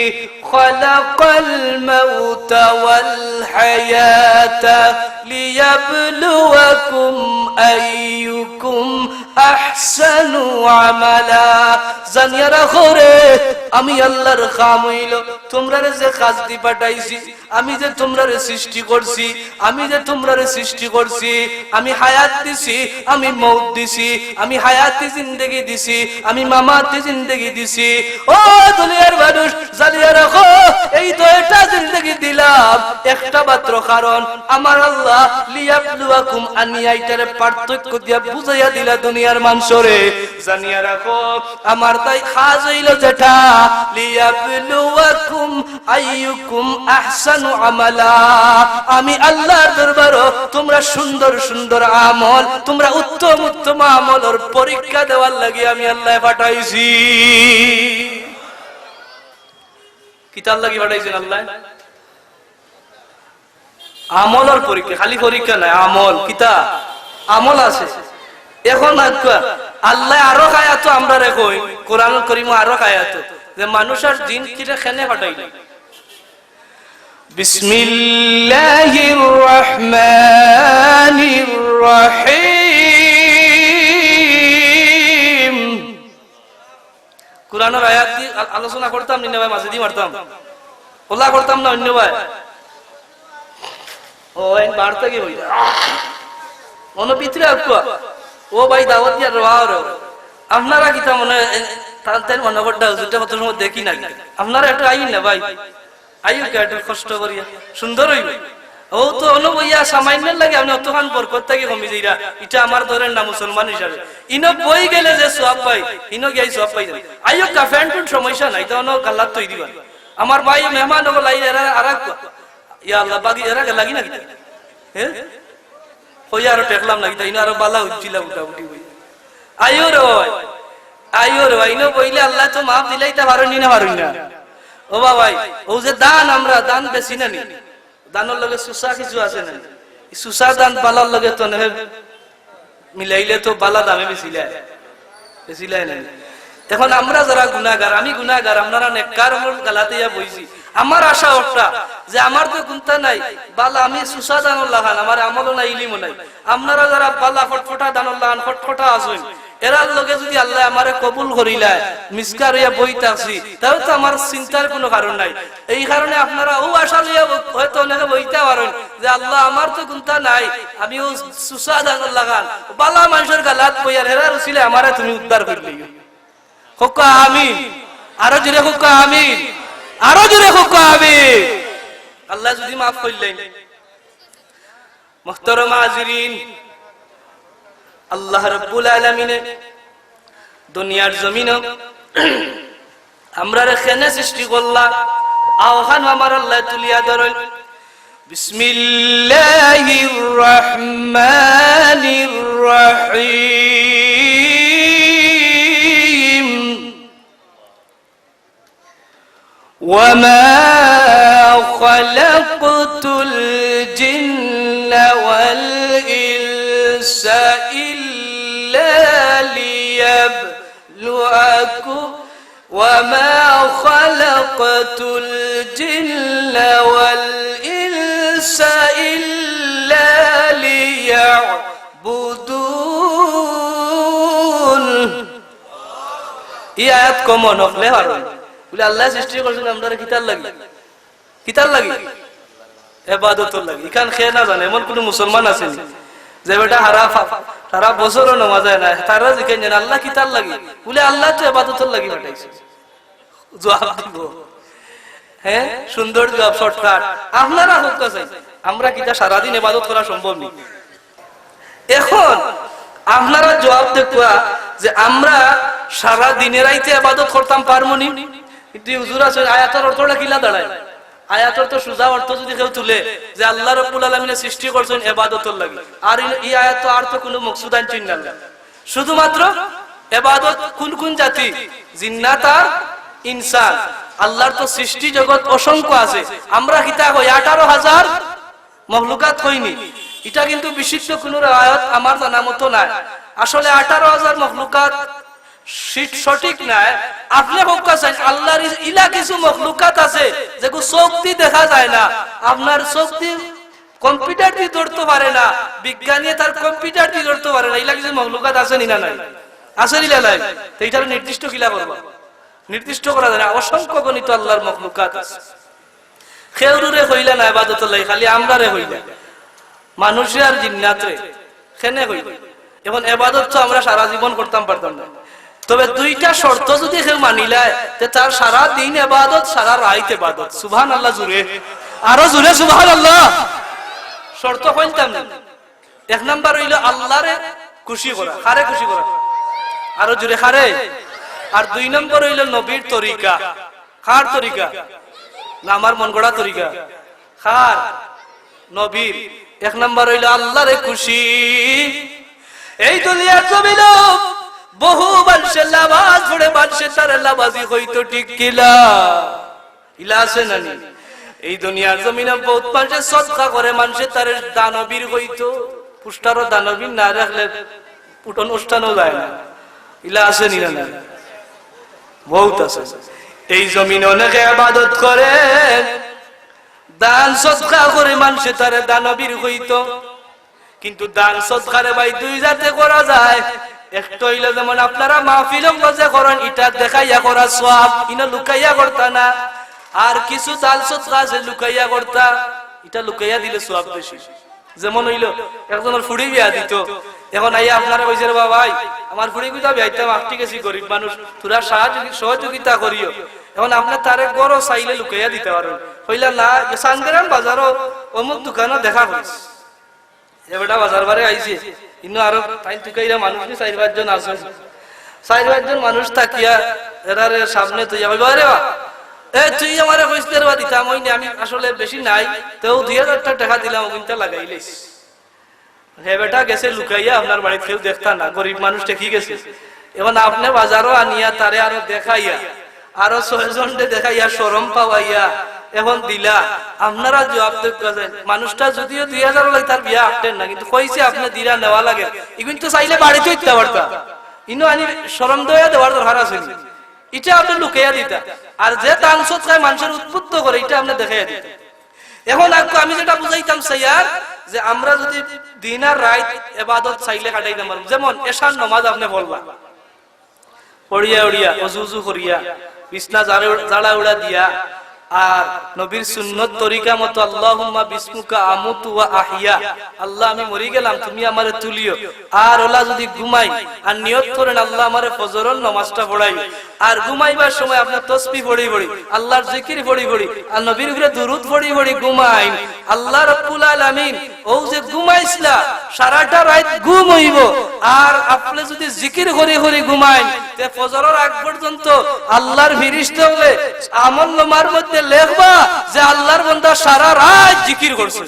খালাকাল মাউতা ওয়াল হায়াতা লিয়াবলুয়াকুম আইয়ুকুম আহসানু আমালা। জানিয়া রাখো রে আমি আল্লাহর কাম হইল তোমরারে যে কাজ দি পাঠাইছি, আমি যে তোমরারে সৃষ্টি করছি, আমি যে তোমরারে সৃষ্টি করছি, আমি হায়াত দিছি, আমি মৌত দিছি, আমি হায়াতি জিন্দেগি দিছি, আমি মামাতি জিন্দেগি দিছি। ও দুনিয়ার মানুষ জানিয়া রাখো এই তো এটা জিন্দেগি দিলাম একটা মাত্র কারণ আমার আল্লাহ লিয়াবলুয়াকুম আনিয়াইটারে পার্থক্য দিয়া বুঝাইয়া দিলা দুনিয়ার মানুষরে। জানিয়া রাখো আমার তাই খাজ হইল যেটা লিয়াবলুয়াকুম আইয়ুকুম আহসানু আমালা। আমি আল্লাহর দরবারে তোমরা সুন্দর সুন্দর আমল, তোমরা উত্তম উত্তম আমলের পরীক্ষা দেওয়ার লাগি আমি আল্লাহ পাঠাইছি। কিতাব লাগি পাঠাইছেন আল্লাহ আমলের পরীক্ষা, খালি পরীক্ষা নাই, আমল কিতা আমল আছে। এখন আল্লাহ আরো আয়াত আমরা রেখো কোরআন করিম আরো আয়াত যে মানুষের জিন কিরে খেনে পাঠাইল। বিসমিল্লাহির রহমানির রহিম। কোরআনের আয়াত দিয়ে আলোচনা করতাম নি ভাই, মাঝে দিয়ে মারতাম ওলা করতাম না অন্য ভাই। ও বার্তা কি হইল মনোপিত্রে ও ভাই দাওয়াত দিয়া রোয়া আপনারা কিতা মনে তার মনে করতে হুজুরটা কত সময় দেখি না, আপনারা একটু আইন না ভাই, আইও কে একটু কষ্ট করিয়া সুন্দর হইব। ও তো অনুবইয়া সামাইনের লাগে আপনি অতখান বরকত থেকে কমি যাইরা, এটা আমার ধরেন না মুসলমান হিসাবে। ইনো বই গেলে যে সওয়াব পাই ইনো গিয়ে সওয়াব পাই যাবে। আইও কাফেন কোন সমস্যা নাই, তো অন্য গাল্লাত তৈ দিবা। আমার ভাই মেহমান হল লাই এরা আরাক ইয়া আল্লাহ বাকি এরা লাগি না হ্যাঁ কই আরো টেকলাম না কিতা ইনো আরো বালা উজ্জিলা উঠা উঠি বই আইও রে আইও রে ইনো বইলে আল্লাহ তো মাফ দিলাই তা পারুনি না পারুনি না। ও ভাই ও যে দান আমরা দান বেশি না নি, দানের লগে সুসা কিছু আছে না, সুসা দান বালার লগে তো মিলাইলে তো বালা দামে বেশিলাই না। এখন আমরা যারা গুনাহগার, আমি গুনাহগার, আপনারা নেককার হল গালাতে বইছি। আমার আশা ওটা যে আমার তো গুনতা নাই বালা, আমি সুসা দানুল লাগান, আমার আমলও নাই ইলিমও নাই। আপনারা যারা বালা ফটফটা দানুল লাগান ফটফটা আসুন, এরার লগে যদি আল্লাহ আমারে কবুল করিলা মিসকার হইয়া বইতে আসি তাহলে তো আমার চিন্তার কোনো কারণ নাই। এই কারণে আপনারা ও আশা লইয়া হয়তো অনেকে বইতে পারেন যে আল্লাহ আমার তো গুনতা নাই, আমি ও সুসা দানুল লাগান বালা মানুষের গালাত বইয়ার হেরার উচিলে আমারে তুমি উদ্ধার করলি। হোক্কা আমিন, আরো জোরে হোক্কা আমিন, আরো জোরে হোক্কা আমিন। আল্লাহ যদি মাফ করলেন। মুহতারাম হাজিরিন, আল্লাহ রাব্বুল আলামিন দুনিয়ার জমিনে আমরা রেখেনে সৃষ্টি করলা, আওখান আমার আল্লাহ তুলিয়া ধরেন। বিসমিল্লাহির রহমানির রহিম। وما خلقت الجن والإنس إلا ليبلوكم وما خلقت الجن والإنس إلا ليعبدون। এই আয়াত কমন হলে পারবেন বলে আল্লাহ সৃষ্টি করছেন আমরা কিতার লাগি, কিতার লাগি ইবাদতের লাগি। ইখান খেয়ে না জানে এমন কোন মুসলমান আছে যে বেটা সারা বছরও নামাজ হয় না, তারা জিজ্ঞেস আল্লাহ কিতার লাগি বলে আল্লাহ তো ইবাদতের লাগি পাঠাইছে। জবাব দিব হ্যাঁ, সুন্দর জবাব, শর্টকাট। আপনারা হোক চাই আমরা কিতা সারাদিন ইবাদত করা সম্ভব নেই। এখন আপনারা জবাব দেখবা যে আমরা সারা দিনের আইতে ইবাদত করতাম পারবো নি, কিন্তু হুজুর আছে আয়াতের অর্থটা কিলা দাঁড়ায়। আয়াতের তো সোজা অর্থ যদি কেউ তুলে যে আল্লাহ রাব্বুল আলামিন সৃষ্টি করছেন ইবাদতের লাগি, আর এই আয়াত তো আর তো কোনো মকসুদ আনছেন না, শুধুমাত্র ইবাদত কোন কোন জাতি, জিন্নাত আর ইনসান। আল্লাহর তো সৃষ্টি জগৎ অসংখ্য আছে, আমরা কিতা কই 18,000 মখলুকাত হইনি, এটা কিন্তু বিশুদ্ধ কোন আয়াত আমার জানা মতো নাই। আসলে 18,000 মখলুকাত সঠিক নাই। আপনি বলছেন আল্লাহর ইলা কিছু মখলুকাত আছে যেগুলো চোখ দিয়ে দেখা যায় না, আপনার চোখ দিয়ে কম্পিউটার দিয়ে ধরতে পারে না, বিজ্ঞানী তার কম্পিউটার দিয়ে ধরতে পারে না, ইলা কিছু মখলুকাত আছে না নাই? আছে না নাই? তো এটার নির্দিষ্ট কিলা করবা, নির্দিষ্ট করা যায় না। অসংখ্য গণিত আল্লাহর মখলুকাত আছে। খেউরুরে হইলা না ইবাদত লাই, খালি আমরারে হইলা, মানুষে আর জিন্নাতরে খেনে হইলা। এখন ইবাদত তো আমরা সারা জীবন করতাম পারতাম না, তবে দুইটা শর্ত যদি কেউ মানিলায় তে তার সারা দিন ইবাদত, সারা রাত ইবাদত। সুবহানাল্লাহ জুরে, আরো জুরে সুবহানাল্লাহ। শর্ত কইতাম না। এক নাম্বার হইল আল্লাহরে খুশি করা, কারে খুশি করা, আরো জুরে কারে। আর দুই নম্বর হইল নবীর তরিকা। কার তরিকা? না আমার মন গড়া তরিকা, কার? নবীর। এক নাম্বার হইল আল্লাহরে খুশি। এই দুনিয়ার জমিন বহু মানুষের নামাজ পড়ে মানুষের তার নামাজি হইতো, ঠিক কিলা? ইলা আছে না? এই দুনিয়ার জমিনে বহুত মানুষের সদকা করে মানুষের তার দানবীর হইতো, পুষ্টারও দানবীর না রাখলে উঠন অনুষ্ঠানও যায় না। ইলা আছে নি না? বহুত আছে। এই জমিনে অনেকে ইবাদত করে, দান সদকা করে মানুষের তার দানবীর হইতো। কিন্তু দান সদকারে ভাই দুই জাতে করা যায়। একটা হইলো যেমন আপনারা মাহফিল মজা করেন, এটা দেখাইয়া করা সওয়াব, ইনা লুকাইয়া করতা না। আর কিছু দান সদকা আছে লুকাইয়া করতা, এটা লুকাইয়া দিলে সওয়াব বেশি। যেমন হইলো একজনের ফুড়ি বিয়া দিত, এখন আইয়া আপনারা কইছে রে ভাই আমার ফুড়ি বিয়া বিয়াইতাম, ঠিক আছে গরিব মানুষ, তোরা সহযোগিতা করিও। এখন আপনি তারে গরো চাইলে লুকাইয়া দিতে পারেন, হইলা না সানগ্রাম বাজারও অমুক দোকানও দেখা করিস, এবারটা বাজার বারে আইছে, কিন্তু আরো তাই টুকাইরা মানুষ 4-5 জন আছে, 4-5 জন মানুষ থাকিয়া এরারে সামনে তুই যাবে, আরে তুই আমারে কইতে রে দিতাম, ওই আমি আসলে বেশি নাই, তো 2000 টাকা দিলাম, ওইটা লাগাইলিস। হে বেটা গেছে লুকাইয়া, আপনার বাড়িতে কেউ দেখতা না, গরিব মানুষ ঠিকই গেছে। এখন আপনি বাজারও আনিয়া তারে আরো দেখাইয়া, আরো 6 জনকে দেখাইয়া শরম পাওয়াইয়া এখন দিলা, আপনারা জবাব দেন। মানুষটা যদিও 2000 লাগে তার বিয়া আটেন না, কিন্তু কইছে আপনি দিলা নেওয়া লাগে, এগুলো তো চাইলে বাড়িতে দিতে পারতা, ইনো আনি শরম দয়া দেওয়ার দরকার আছে, এটা আপনি লুকাইয়া দিতা। আর যে দান সদকায় মানুষের উদ্বুদ্ধ করে, এটা আপনি দেখাইয়া দিতা। এখন আমি যেটা বুঝাইতাম স্যার, যে আমরা যদি দিন আর রাত ইবাদত চাইলে কাটাইতাম, যেমন এশার নামাজ আপনি বলবা পড়িয়া উড়িয়া ওযু করিয়া বিছনা জাড়া উড়া দিয়া, আর নবীর সুন্নত তরিকা মতো আল্লাহুম্মা বিসমুকা আমুতু ওয়া আহইয়া, আল্লাহ আমি মরি গেলাম তুমি আমারে তুলিও। আর ওলা যদি ঘুমাই আর নিয়ত করেন আল্লাহ আমারে ফজরের নামাজটা পড়াই, আর ঘুমাইবার সময় আপনার তাসবিহ পড়ি পড়ি, আল্লাহর জিকির পড়ি পড়ি, আর নবীর উপরে দুরূদ পড়ি পড়ি ঘুমাই, আল্লাহ রাব্বুল আলামিন ও যে ঘুমাইছলা সারাটা রাত ঘুম হইব। আর আপনি যদি জিকির করি করি ঘুমাই, তে ফজরের আগ পর্যন্ত আল্লাহর ফেরেশতা হলে আমলনামার মধ্যে লেখবা যে আল্লাহর বান্দা সারা রাত জিকির করছে।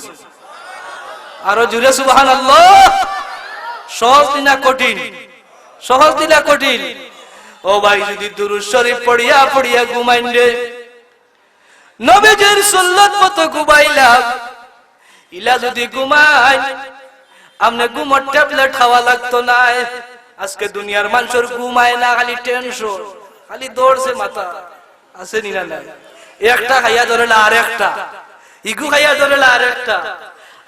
আরো জোরে সুবহানাল্লাহ। সহজ দিনা কঠিন, সহজ দিনা কঠিন। ও ভাই যদি দুরূদ শরীফ পড়িয়া পড়িয়া ঘুমাইন রে, নবীজির সুন্নাত মতো ঘুমাইলাম, ইলা যদি ঘুমাই আমনে ঘুমোর ট্যাবলেট খাওয়া লাগতো না। আজকে দুনিয়ার মানুষের ঘুমায় না, খালি টেনশন, খালি দৌড়ছে মাথা, আছে নি না? একটা খাইয়া ধরেলা আর একটা, ইগু খাইয়া ধরেলা আর একটা।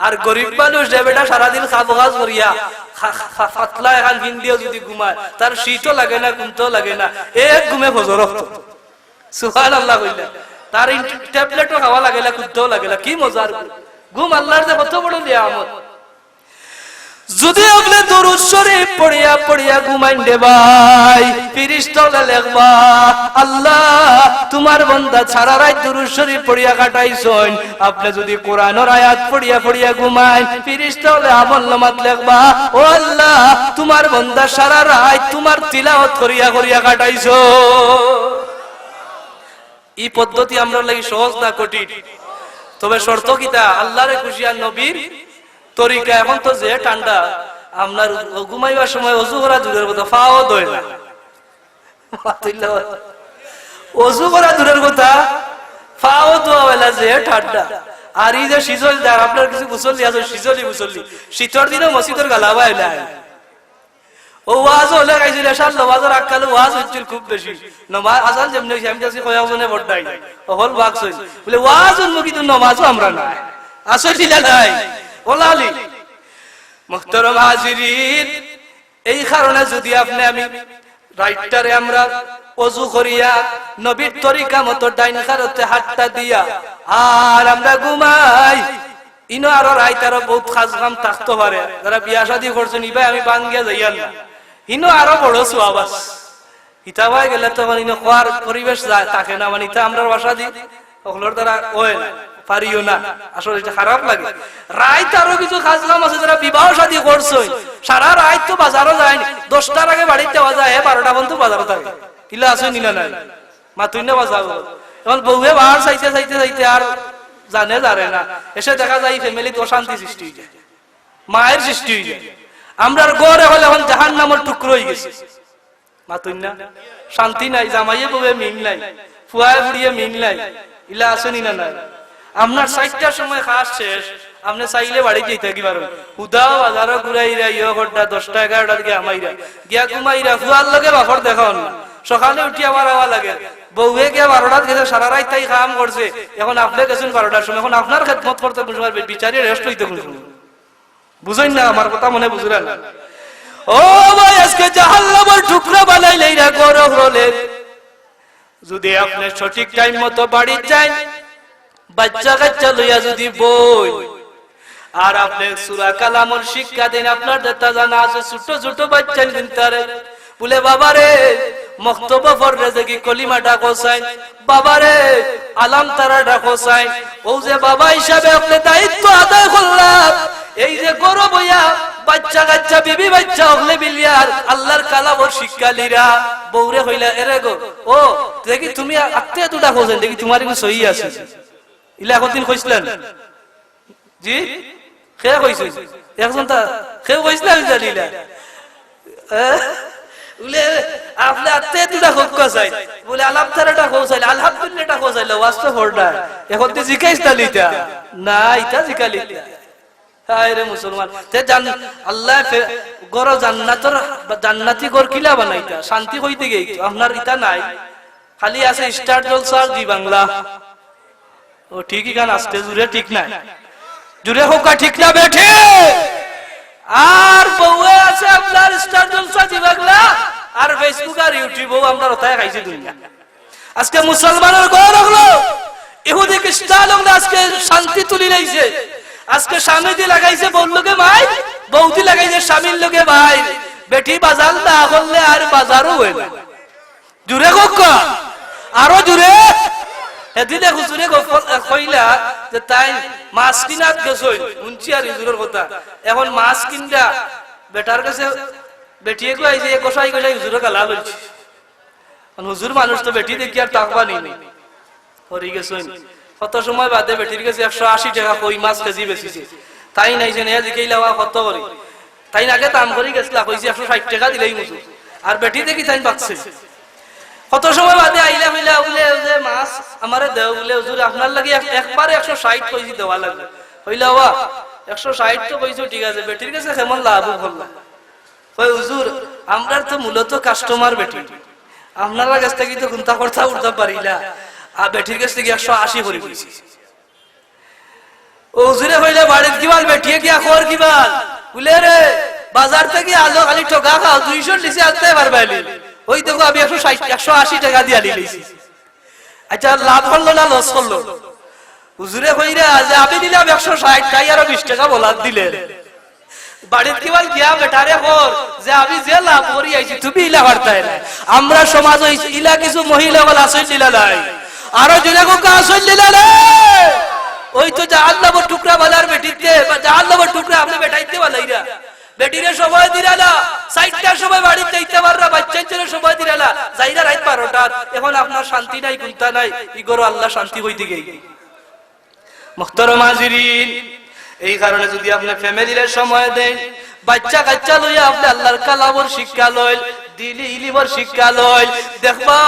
আর গরিব মানুষ যে বেটা সারাদিন খাবো কাজ করিয়া ফাতলা এখন ভিন্দিও যদি ঘুমায়, তার শীতও লাগে না, কুমতেও লাগে না, এক ঘুমে ফজর সুবহানাল্লাহ কইলা। তার ট্যাবলেটও খাওয়া লাগে না, কুমতেও লাগে না, কি মজার ঘুম! আল্লাহর যে কত বড় নিয়ামত। যদি আপনি দুরূদ শরীফ পড়িয়া পড়িয়া ঘুমাইন দে ভাই, ফেরেশতারা লেখবা আল্লাহ তোমার বান্দা সারা রাত দুরূদ শরীফ পড়িয়া কাটাইছেন। আপনি যদি কোরআনের আয়াত পড়িয়া পড়িয়া ঘুমাইন, ফেরেশতারা আমলনামাত লেখবা ও আল্লাহ তোমার বান্দা সারা রাত তোমার তিলাওয়াত করিয়া করিয়া কাটাইছো। এই পদ্ধতি আমরা লাগি সহজ না কঠিন? তবে শর্ত কিতা আল্লাহর খুশি আর নবীর তরিকা। এখন তো যে ঠান্ডা আপনার ঘুমাইবার সময় অজু করা দূরের কথা, ফাও দয় না। অজু করা দূরের কথা, ফাও দোয়া বেলা যে ঠান্ডা। আর এই যে শীতল দেয় আপনার কিছু মুসল্লি আছে, শীতলি মুসল্লি শীতর দিনে মসজিদের গালাবাই নাই। ও ওয়াজ হলে গাইছিল সাল্লা ওয়াজের আক্কালে ওয়াজ হচ্ছিল খুব বেশি। নমাজ আজান যেমনি হইছে আমি কাছে কয়াজনে বড়াই হল বাক্স হইছে বলে ওয়াজ উন্মুখী তো নমাজও আমরা নাই আসলে নাই ওলালি। মুহতারাম হাজিরিন, এই কারণে যদি আপনি আমি রাইটারে আমরা ওযু করিয়া নবীর তরিকা মতো ডাইন কারতে হাতটা দিয়া আর আমরা ঘুমাই, ইনো আরো রাইতারও বহুত খাস কাম থাকতে পারে। যারা বিয়া শাদী করছেন ইবাই আমি বাঙ্গিয়া যাইয়ান না, ইনো আরো বড় সুয়াবাস। ইতা ভাই গেলে তখন ইনো কোয়ার পরিবেশ থাকে না, মানে ইতা আমরা বাসা দিই ওগুলোর দ্বারা ওয় না পারিও না, আসলে এটা খারাপ লাগে। রাইত আরো কিছু খাস কাম আছে, যারা বিবাহ শাদী করছে সারা রাইত তো বাজারও যায়, 10টার আগে বাড়িতে যাওয়া যায়, 12টা পর্যন্ত বাজারও থাকে। কিলা আছে নিলা নাই মাতুই না বাজাবো। এখন বউয়ে বাহার চাইতে চাইতে চাইতে আর জানে জানে না, এসে দেখা যায় ফ্যামিলিতে অশান্তি সৃষ্টি হয়ে যায়, মায়ের সৃষ্টি হয়ে যায়। আমরার গড়ে হলে এখন জাহান্নামের টুকরো হয়ে গেছে। মাতুই না শান্তি নাই, জামাইয়ে বউয়ে মিল নাই, ফুয়ায় বুড়িয়ে মিল নাই, ইলা আছে নিলা নাই। আপনার 4টার সময় খাস শেষ, আপনি চাইলে বাড়ি যেতে কি পারবেন, হুদাও বাজারও ঘুরাইরা ইয়ে ঘরটা 10টা 11টার দিকে আমাইরা গিয়া ঘুমাইরা ফুয়ার লগে বাপর দেখাও না, সকালে উঠি আবার আওয়া লাগে। বউয়ে গিয়া 12টার গেছে, সারা রাত তাই কাম করছে, এখন আপনি গেছেন 12টার সময়, এখন আপনার খেদমত করতে পারবে, বিচারে রেস্ট হইতে বুঝেন না আমার কথা, মনে বুঝলেন না? ও ভাই আজকে জাহান্নামের টুকরা বানাইলে এরা গরম হলে যদি আপনি সঠিক টাইম মতো বাড়ি যান, বাচ্চা কাচ্চা লইয়া যদি বই আর আপনি সূরা কালামের শিক্ষা দেন, আপনার দাতা জানা আছে ছোট ছোট বাচ্চা নিতারে বলে বাবারে মক্তবা পড়রে দেখি কলিমাটা কোসাই, বাবারে আলাম তারাটা কোসাই। ও যে বাবা হিসাবে আপনি দায়িত্ব আদায় করলাম, এই যে গরব হইয়া বাচ্চা কাচ্চা বিবি বাচ্চা হলে বিলিয়ার আল্লাহর কালামের শিক্ষা লিরা বউরে হইলা এরে গো ও দেখি তুমি আত্মীয় দুটা কোসেন দেখি তোমার কি সহি আছে, ইলা একদিন কইছিলেন জি কে কইছে একজন তা কেউ কইছিলেন জানিলা বলে আপনি আত্মীয় দুটা কোকা চাই বলে আলাপ তারাটা কোসাইল আলহামদুলিল্লাহটা কোসাইল ওয়াস্ত ফরডা এখন তুই জিকাইছ তালিতা না ইতা জিকালিতা। হায়রে মুসলমান তে জান আল্লাহ গর জান্নাতের জান্নাতি গর কিলা বানাইতা শান্তি হইতে গই আপনার ইতা নাই, খালি আছে স্টার জলসা জি বাংলা। ও ঠিকই গান আসতে জুড়ে ঠিক না, জুড়ে হোকা ঠিক না বেঠে। আর বউয়ে আছে আপনার স্টার জলসা জি বাংলা আর ফেসবুক আর ইউটিউবও আমরা ওটাই খাইছি দুনিয়া। আজকে মুসলমানের গর হলো ইহুদি খ্রিস্টান হলো, আজকে শান্তি তুলি লাইছে, আজকে স্বামী দি লাগাইছে বউর লোকে ভাই, বউদি লাগাইছে স্বামীর লোকে ভাই। বেটি বাজার না করলে আর বাজারও হয় না, জুড়ে কোকা আরো জুড়ে। এদিনে হুজুরে কইলা যে তাই মাছ কিনাত গেছই শুনছি আর হুজুরের কথা, এখন মাছ কিনটা বেটার কাছে বেটিয়ে গো আইছে কষাই কষাই হুজুরে গালা বলছে। হুজুর মানুষ তো বেটি দেখি আর টাকবা নেই হরি গেছই। কত সময় বাদে বেটির কাছে 180 টাকা কই মাছ কেজি বেচিছে, তাই নাই যে নেয়া জিকাইলা কত করে, তাই আগে দাম করে গেছলা কইছে 160 টাকা দিলেই মুজু, আর বেটি দেখি তাই বাকছে। কত সময় বাদে আইলা হইলা বলে যে মাছ আমারে দেও বলে হুজুর আপনার লাগি একবারে 160 কইছি দেওয়া লাগবে, হইলা ওয়া 160 তো কইছো ঠিক আছে, বেটির কাছে কেমন লাভ হল? কই হুজুর আমরার তো মূলত কাস্টমার বেটি, আপনারা কাছ থেকে তো গুনতা করতা উঠতে পারিলা, আর বেটির কাছ থেকে 180 করে কইছি। ও হুজুরে হইলা বাড়ির কিবাল বেটিয়ে কি খবর কিবাল বলে রে বাজার থেকে আলো খালি ঠকা খাও 200 নিচে আসতে পারবাইলি, ওই দেখো আমি 180 টাকা দিয়া দিয়েছি। আচ্ছা লাভ হলো না লস হলো? হুজুরে কইরা যে আমি দিলাম 160 তাই আরো 20 টাকা বলার দিলেন। বাড়ির কি বল গিয়া বেটারে কর যে আমি যে লাভ করি আইছি তুমি ইলা করতাই না। আমরা সমাজ ইলা কিছু মহিলা বল আসল দিলা নাই, আরো জেলা কোকা আসল দিলা নাই। ওই তো জাহান্নামের টুকরা বাজার বেটিতে বা জাহান্নামের টুকরা আপনি বেটাইতে বালাইরা বেটিরে সময় দিরালা 60টার সময় বাড়ি যাইতে পাররা, বাচ্চাদের সময় দিরালা যাইরা রাত 12টা। এখন আপনার শান্তি নাই, গুনতা নাই, ইগরো আল্লাহ শান্তি হইতে গই। মুহতারাম হাজিরিন, এই কারণে যদি আপনি ফ্যামিলির সময় দেন, বাচ্চা কাচ্চা লইয়া আপনি আল্লাহর কালামর শিক্ষা লইল, দিলি ইলিমর শিক্ষা লইল, দেখবা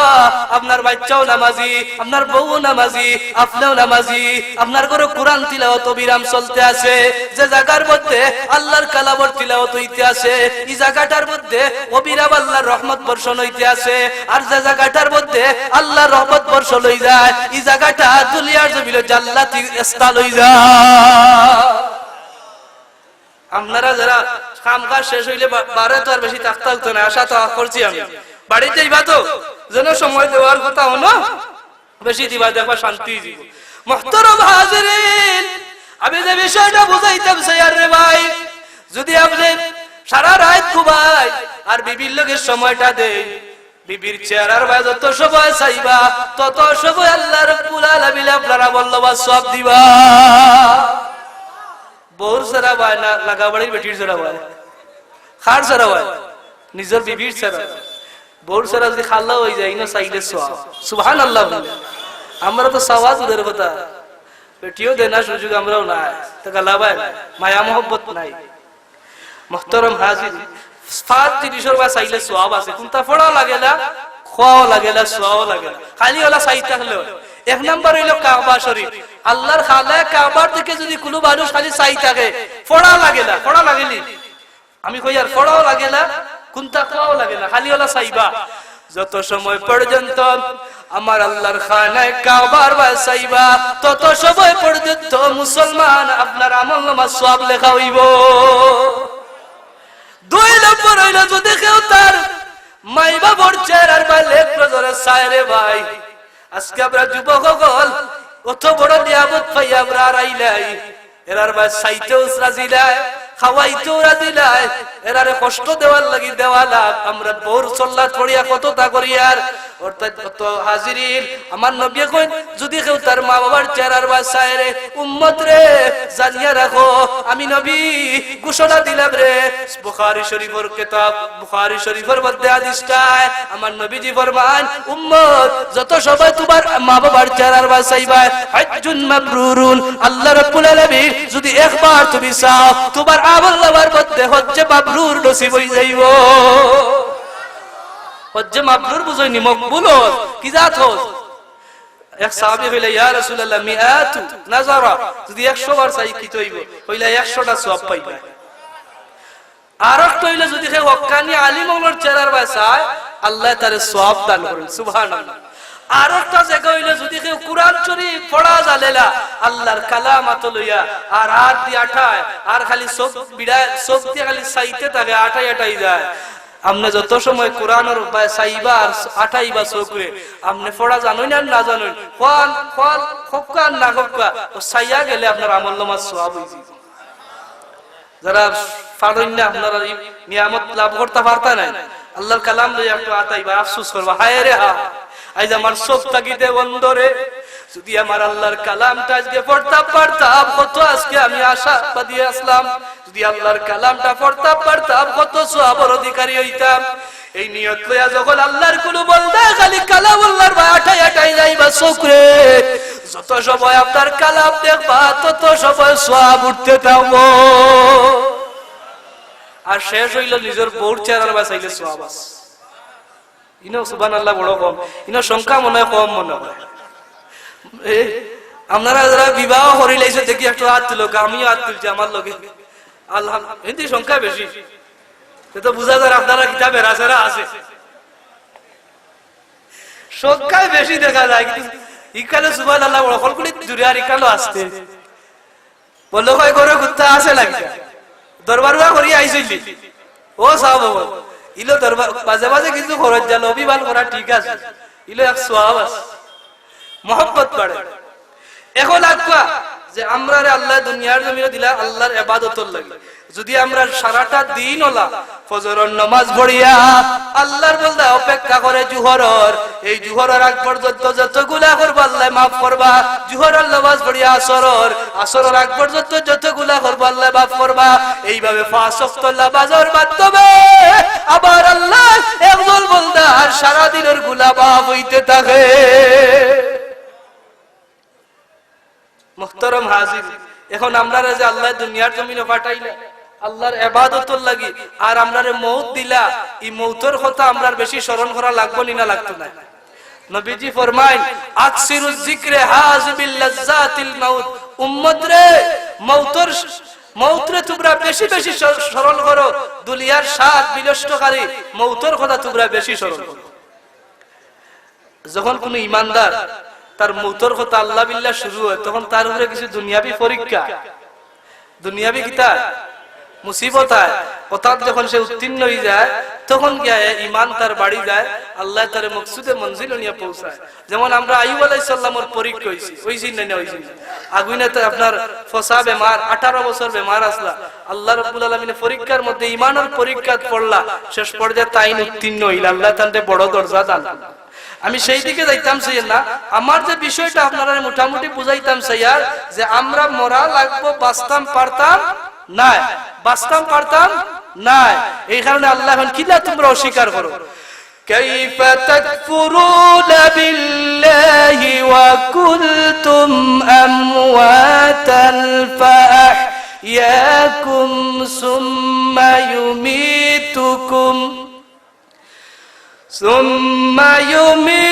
আপনার বাচ্চাও নামাজি, আপনার বউ নামাজি, আপনিও নামাজি, আপনার ঘরে কোরআন তিলাওয়াত বিরাম চলতে আছে। যে জায়গার মধ্যে আল্লাহর কালামর তিলাওয়াত হইতে আছে, এই জায়গাটার মধ্যে অবিরাম আল্লাহর রহমত বর্ষণ হইতে আছে। আর যে জায়গাটার মধ্যে আল্লাহর রহমত বর্ষণ হই যায়, এই জায়গাটা দুনিয়ার জমিনে জান্নাতি স্থান হই যায়। আপনারা যারা কাম কাজ শেষ হইলে বারে তো আর বেশি থাকতে হতো না, আশা তো করছি আমি। বাড়িতে যাইবা তো যেন সময় দেওয়ার কথা হলো, বেশি দিবা, দেখবা শান্তি দিব। মুহতারাম হাজিরিন, আমি যে বিষয়টা বুঝাইতাম স্যার রে ভাই, যদি আপনি সারা রাত ঘুমাই আর বিবির লগে সময়টা দেন, বিবির চেহারার ভাই যত সময় চাইবা তত সময় আল্লাহ রাব্বুল আলামিন আপনারা বল্লবা সওয়াব দিবা। বউর সারা ভাই না লাগাবাড়ির বেটির সারা ভাই, খার সারা ভাই নিজের বিবির সারা, বউর সারা যদি খাল্লা হয়ে যায় না চাইলে সওয়াব। সুবহানাল্লাহ। আমরা তো সওয়াজ ওদের কথা, বেটিও দেনা সুযোগ আমরাও নাই, তো গালাবাই মায়া মোহব্বত নাই। মুহতারাম হাজিরিন, ফাত জিনিসের ভাই চাইলে সওয়াব আছে, কোনটা পড়াও লাগে না, খোয়াও লাগে না, সোয়াও লাগে না, খালি ওলা চাই থাকলে। এক নাম্বার হইল কাবা শরীফ, আল্লাহর খালা কাবার থেকে যদি কোনো মানুষ খালি চাই থাকে, পড়া লাগে না, পড়া লাগেনি, আমি কই আর পড়াও লাগে না, কোনটা খাওয়াও লাগে না, খালি ওলা চাইবা। যত সময় পর্যন্ত আমার আল্লাহর খানায় কাবার বাসাইবা, তত সময় পর্যন্ত মুসলমান আপনার আমলনামা সওয়াব লেখা হইব। দুই নম্বর হইল যদি কেউ তার মাইবা বর্ষের আর ভাই লেখ নজরে চায় রে ভাই, আজকে আমরা যুবক সকল অত বড় নিয়ামত পাই আমরা আইলাই, এরার ভাই চাইতেও রাজি নাই, খাওয়াইতেও রাজি নাই, এরারে কষ্ট দেওয়ার লাগি দেওয়ালা আমরা বউর চল্লাত পড়িয়া কতটা করি। আর অর্থাৎ কত হাজিরিন, আমার নবী কইন যদি কেউ তার মা বাবার চেহারার বাসায় রে উম্মত রে জানিয়া রাখো, আমি নবী ঘোষণা দিলাম রে। বুখারী শরীফের কিতাব, বুখারী শরীফের মধ্যে হাদিসটায় আমার নবীজি ফরমান, উম্মত যত সবাই তোমার মা বাবার চেহারার বাসাইবা, হজ্জুন মাবরুরুন, আল্লাহ রাব্বুল আলামিন যদি একবার তুমি চাও তোমার আমলনামার মধ্যে হজ্জে মাবরুর নসিব হই যাইব। হজ্জে মাবরুর বুঝাইনি মকবুল হজ কি জাত হজ। এক সাহাবী কইলা ইয়া রাসূলুল্লাহ মিআতু নাযারা, যদি 100 বার চাই কি হইব, কইলা 100টা সওয়াব পাইবা। আর একটা হইলো যদি কেউ হক্কানি আলিম ওমর চেহারার বাসায়, আল্লাহ তারে সওয়াব দান করেন। সুবহানাল্লাহ। আর একটা জায়গা হইলো যদি কেউ কুরআন শরীফ পড়া জানেলা, আল্লাহর কালামাত লইয়া আর হাত দিয়ে আঠায় আর খালি চোখ বিড়ায়, চোখ দিয়ে খালি চাইতে থাকে, আঠাই যায়। আপনি যত সময় কোরআনের চাইবা আর আঠাইবা চোখে, আপনি পড়া জানোই না না জানোই, কোন কোন খক্কা না খক্কা ও চাইয়া গেলে আপনার আমলনামার সওয়াব হই যায়। যারা পারেন না আপনারা নিয়ামত লাভ করতে পারতা নাই, আল্লাহর কালাম লইয়া একটু আতাইবা, আফসোস করবা, হায় রে হা আজ আমার চোখ তাকিতে বন্ধ রে, যদি আমার আল্লাহর কালামটা আজকে পড়তে পারতাম কত আজকে আমি আশাবাদী আসলাম, যদি আল্লাহর কালামটা পড়তে পারতাম কত সওয়াবের অধিকারী হইতাম। এই নিয়ত লইয়া যখন আল্লাহর কুলু বলদা খালি কালাম আল্লাহর ভাই আঠাই যাইবা চোখে, যত সময় আপনার কালাম দেখবা তত সময় সওয়াব উঠতে থাকবো। আর শেষ হইল নিজের বউর চেহারার বাসাইলে সওয়াব আছে। ইনো সুবহানাল্লাহ বড় কম, ইনো সংখ্যা মনে হয় কম মনে হয়। আপনারা যারা বিবাহ করিলাইছে দেখি একটু হাত তুলো, আমিও হাত তুলছি আমার লগে, আলহামদুলিল্লাহ সংখ্যা বেশি, তো বুঝা যায় আপনারা কিতাবে রাসেরা আছে, সংখ্যায় বেশি দেখা যায়। কিন্তু ইকালে সুবহানাল্লাহ বড় কলকুলি দূরে আর ইকালো আসতে বললো ভাই ঘরে কুত্তা আছে লাগি দরবারুয়া করি আইছিলি ও সাহাব বল ইলো দরবার মাঝে মাঝে কিছু খরচ জাল অভিমান করা ঠিক আছে, ইলো এক সওয়াব আছে, মহব্বত বাড়ে। এখন আকবা যে আমরা আল্লাহ দুনিয়ার জমিনে দিলা আল্লাহর ইবাদতের লাগি, যদি আমরা সারাটা দিন ওলা ফজরের নামাজ পড়িয়া আল্লাহর বলদা অপেক্ষা করে জুহরের, এই জুহরের আগ পর্যন্ত যত গুনাহ করব আল্লাহ maaf করবা, জুহরের নামাজ পড়িয়া আসরের আগ পর্যন্ত যত গুনাহ করব আল্লাহ maaf করবা। এইভাবে 5 ওয়াক্ত নামাজের মাধ্যমে আবার আল্লাহ একদল বান্দার সারা দিনের গুনাহ maaf হইতে থাকে। মুহতারাম হাজির, এখন আমরা যে আল্লাহ দুনিয়ার জমিনে পাঠাইলা আল্লাহর ইবাদতের লাগি, আর আমরারে মউত দিলা, এই মউতের কথা আমরার বেশি স্মরণ করা লাগবো না লাগতো না? নবীজি ফরমায় আকসিরুজ যিকরে হাযিবিল লাজ্জাতিল মাউত, উম্মত রে মউতরে তোমরা বেশি বেশি স্মরণ করো, দুনিয়ার স্বাদ বিনষ্টকারী মউতের কথা তোমরা বেশি স্মরণ করো। যখন কোন ইমানদার তার মউতের কথা আল্লাহ বিল্লাহ শুরু হয়, তখন তার উপরে কিছু দুনিয়াবি পরীক্ষা, দুনিয়াবি কিতা মুসিবত হয়, কথা যখন সে উত্তীর্ণ হয়ে যায়, তখন গিয়ে ইমান তার বাড়ি যায়, আল্লাহ তার মকসুদে মঞ্জিল নিয়ে পৌঁছায়। যেমন আমরা আইয়ুব আলাইহিস সালামের পরীক্ষা হইছি, ওইছি না ওইছি আগুনেতে আপনার ফসা বেমার, 18 বছর বেমার আসলা, আল্লাহ রাব্বুল আলামিনের পরীক্ষার মধ্যে ইমানের পরীক্ষা পড়লা, শেষ পর্যায়ে তাই উত্তীর্ণ হইলা, আল্লাহ তানতে বড় দরজা দান। আমি সেই দিকে যাইতাম চাই না, আমার যে বিষয়টা আপনারা মোটামুটি বুঝাইতাম চাইয়ার যে আমরা মরা লাগবো, বাঁচতাম পারতাম না, বাঁচতাম পারতাম না। এই কারণে আল্লাহ এখন কিলা তোমরা অস্বীকার করো, কাইফা তাকফুরুনা বিল্লাহি ওয়া কুনতুম আমওয়াতান ফাআহইয়াকুম সুম্মা ইউমীতুকুম সুম্মা ইউমীতুকুম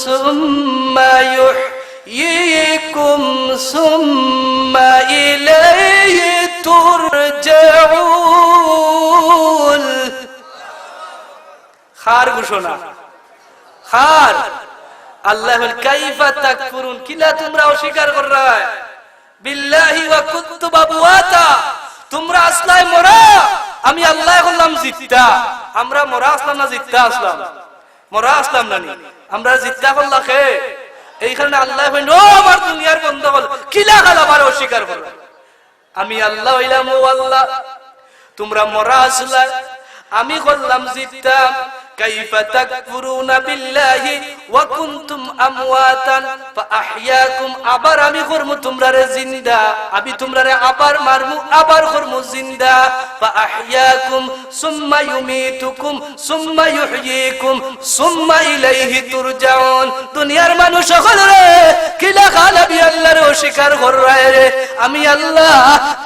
সুম্মা ইউহয়িকুম সুম্মা ইলাইহি তুরজাউন। খার ঘোষণা, খার। আল্লাহ বলেন কাইফা তাকফুরুন, কিলা তোমরা অস্বীকার কররা বিল্লাহি ওয়া কুনতুম আমওয়াতা, তোমরা আসলাই মরা, আমি আল্লাহ বললাম জিত্তা। আমরা মরা আসলাম না জিত্তা আসলাম? মরা আসলাম না নি, আমরা জিত্তা করলাম খে। এই কারণে আল্লাহ বলেন ও আমার দুনিয়ার বন্ধ হল, কিলা আবার অস্বীকার করো, আমি আল্লাহ হইলাম ও আল্লাহ, তোমরা মরা আসলা, আমি করলাম জিত্তা। কাইফা তাকফুরুনা বিল্লাহি ওয়া কুনতুম আমওয়াতান ফাআহইয়াকুম, আবার আমি করমু তোমরারে জিন্দা, আমি তোমরারে আবার মারমু, আবার করমু জিন্দা। ফাআহইয়াকুম সুম্মা ইউমীতুকুম সুম্মা ইউহয়িকুম সুম্মা ইলাইহি তুরজাউন। দুনিয়ার মানুষ সকলে কিলা খালাবি আল্লাহর অস্বীকার কররায় রে, আমি আল্লাহ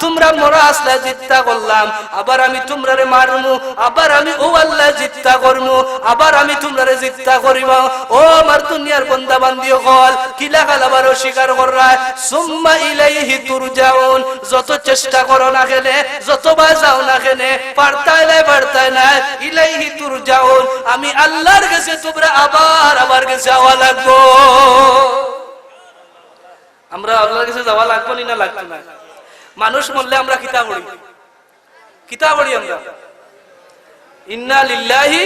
তোমরা মরা আসলা জিত্তা করলাম, আবার আমি তোমরারে মারমু, আবার আমি ও আল্লাহ জিত্তা করমু, আবার আমি তোমরারে জিত্তা করিব। ও আমার দুনিয়ার বান্দা বান্দিও কল কিলা আবার অস্বীকার কররায়, সুম্মা ইলাইহি তুরজাউন। যত চেষ্টা করো না কেনে, যতবার যাও না কেনে, পারতায় না, ইলাইহি তুরজাউন, আমি আল্লাহর কাছে তোমরা আবার কাছে যাওয়া লাগবো। আমরা আল্লাহর কাছে যাওয়া লাগবো না লাগতো না? মানুষ মরলে আমরা কিতাব পড়ি, কিতাব পড়ি আমরা ইন্না লিল্লাহি,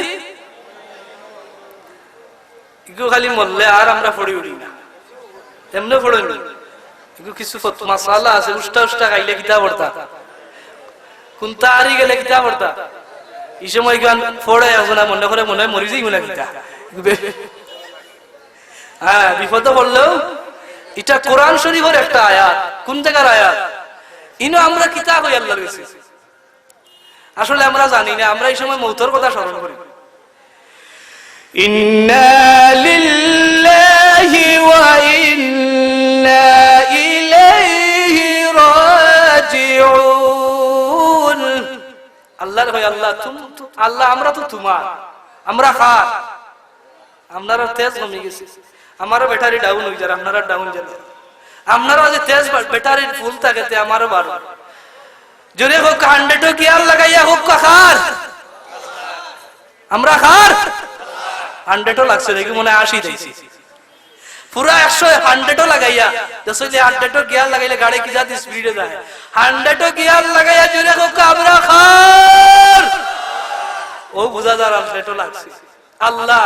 এগুলো খালি মরলে আর আমরা পড়ি উড়ি না, এমনি পড়েনি। এগুলো কিছু মাসালা আছে, উষ্টা উষ্টা খাইলে কিতাব পড়তা, কোনটা হারি গেলে কিতাব পড়তা, এই সময় গান পড়ে না মনে করে মনে হয় মরি যাই মনে কিতা। হ্যাঁ, বিপদ পড়লেও এটা কোরআন শরীফের একটা আয়াত। কোন জায়গার আয়াত? ইনো আমরা কিতাব হই আল্লাহর কাছে, আসলে আমরা জানি না, আমরা এই সময় মৌতের কথা স্মরণ করি। ইন্না লিল্লাহি ওয়া ইন্না ইলাইহি রাজিউন। আল্লাহর হয় আল্লাহ, আল্লাহ আমরা তো তোমার, আমরা খার, আপনারা তেজ কমে গেছে, আমারও ব্যাটারি ডাউন হয়ে যায়, আপনারা ডাউন যাবে, আপনারা যে তেজ ব্যাটারির ফুল থাকে আমারও বারো। যদি হোক 100 গিয়ার লাগাইয়া হোক খার, আমরা খার 100 লাগছে দেখি মনে হয় 80 দিয়েছি, পুরা 100 লাগাইয়া 100 গিয়ার লাগাইলে গাড়ি কি যাতে স্পিডে যায়, 100 গিয়ার লাগাইয়া যদি হোক আমরা খার, ও বুঝা যায় 100 লাগছে আল্লাহ।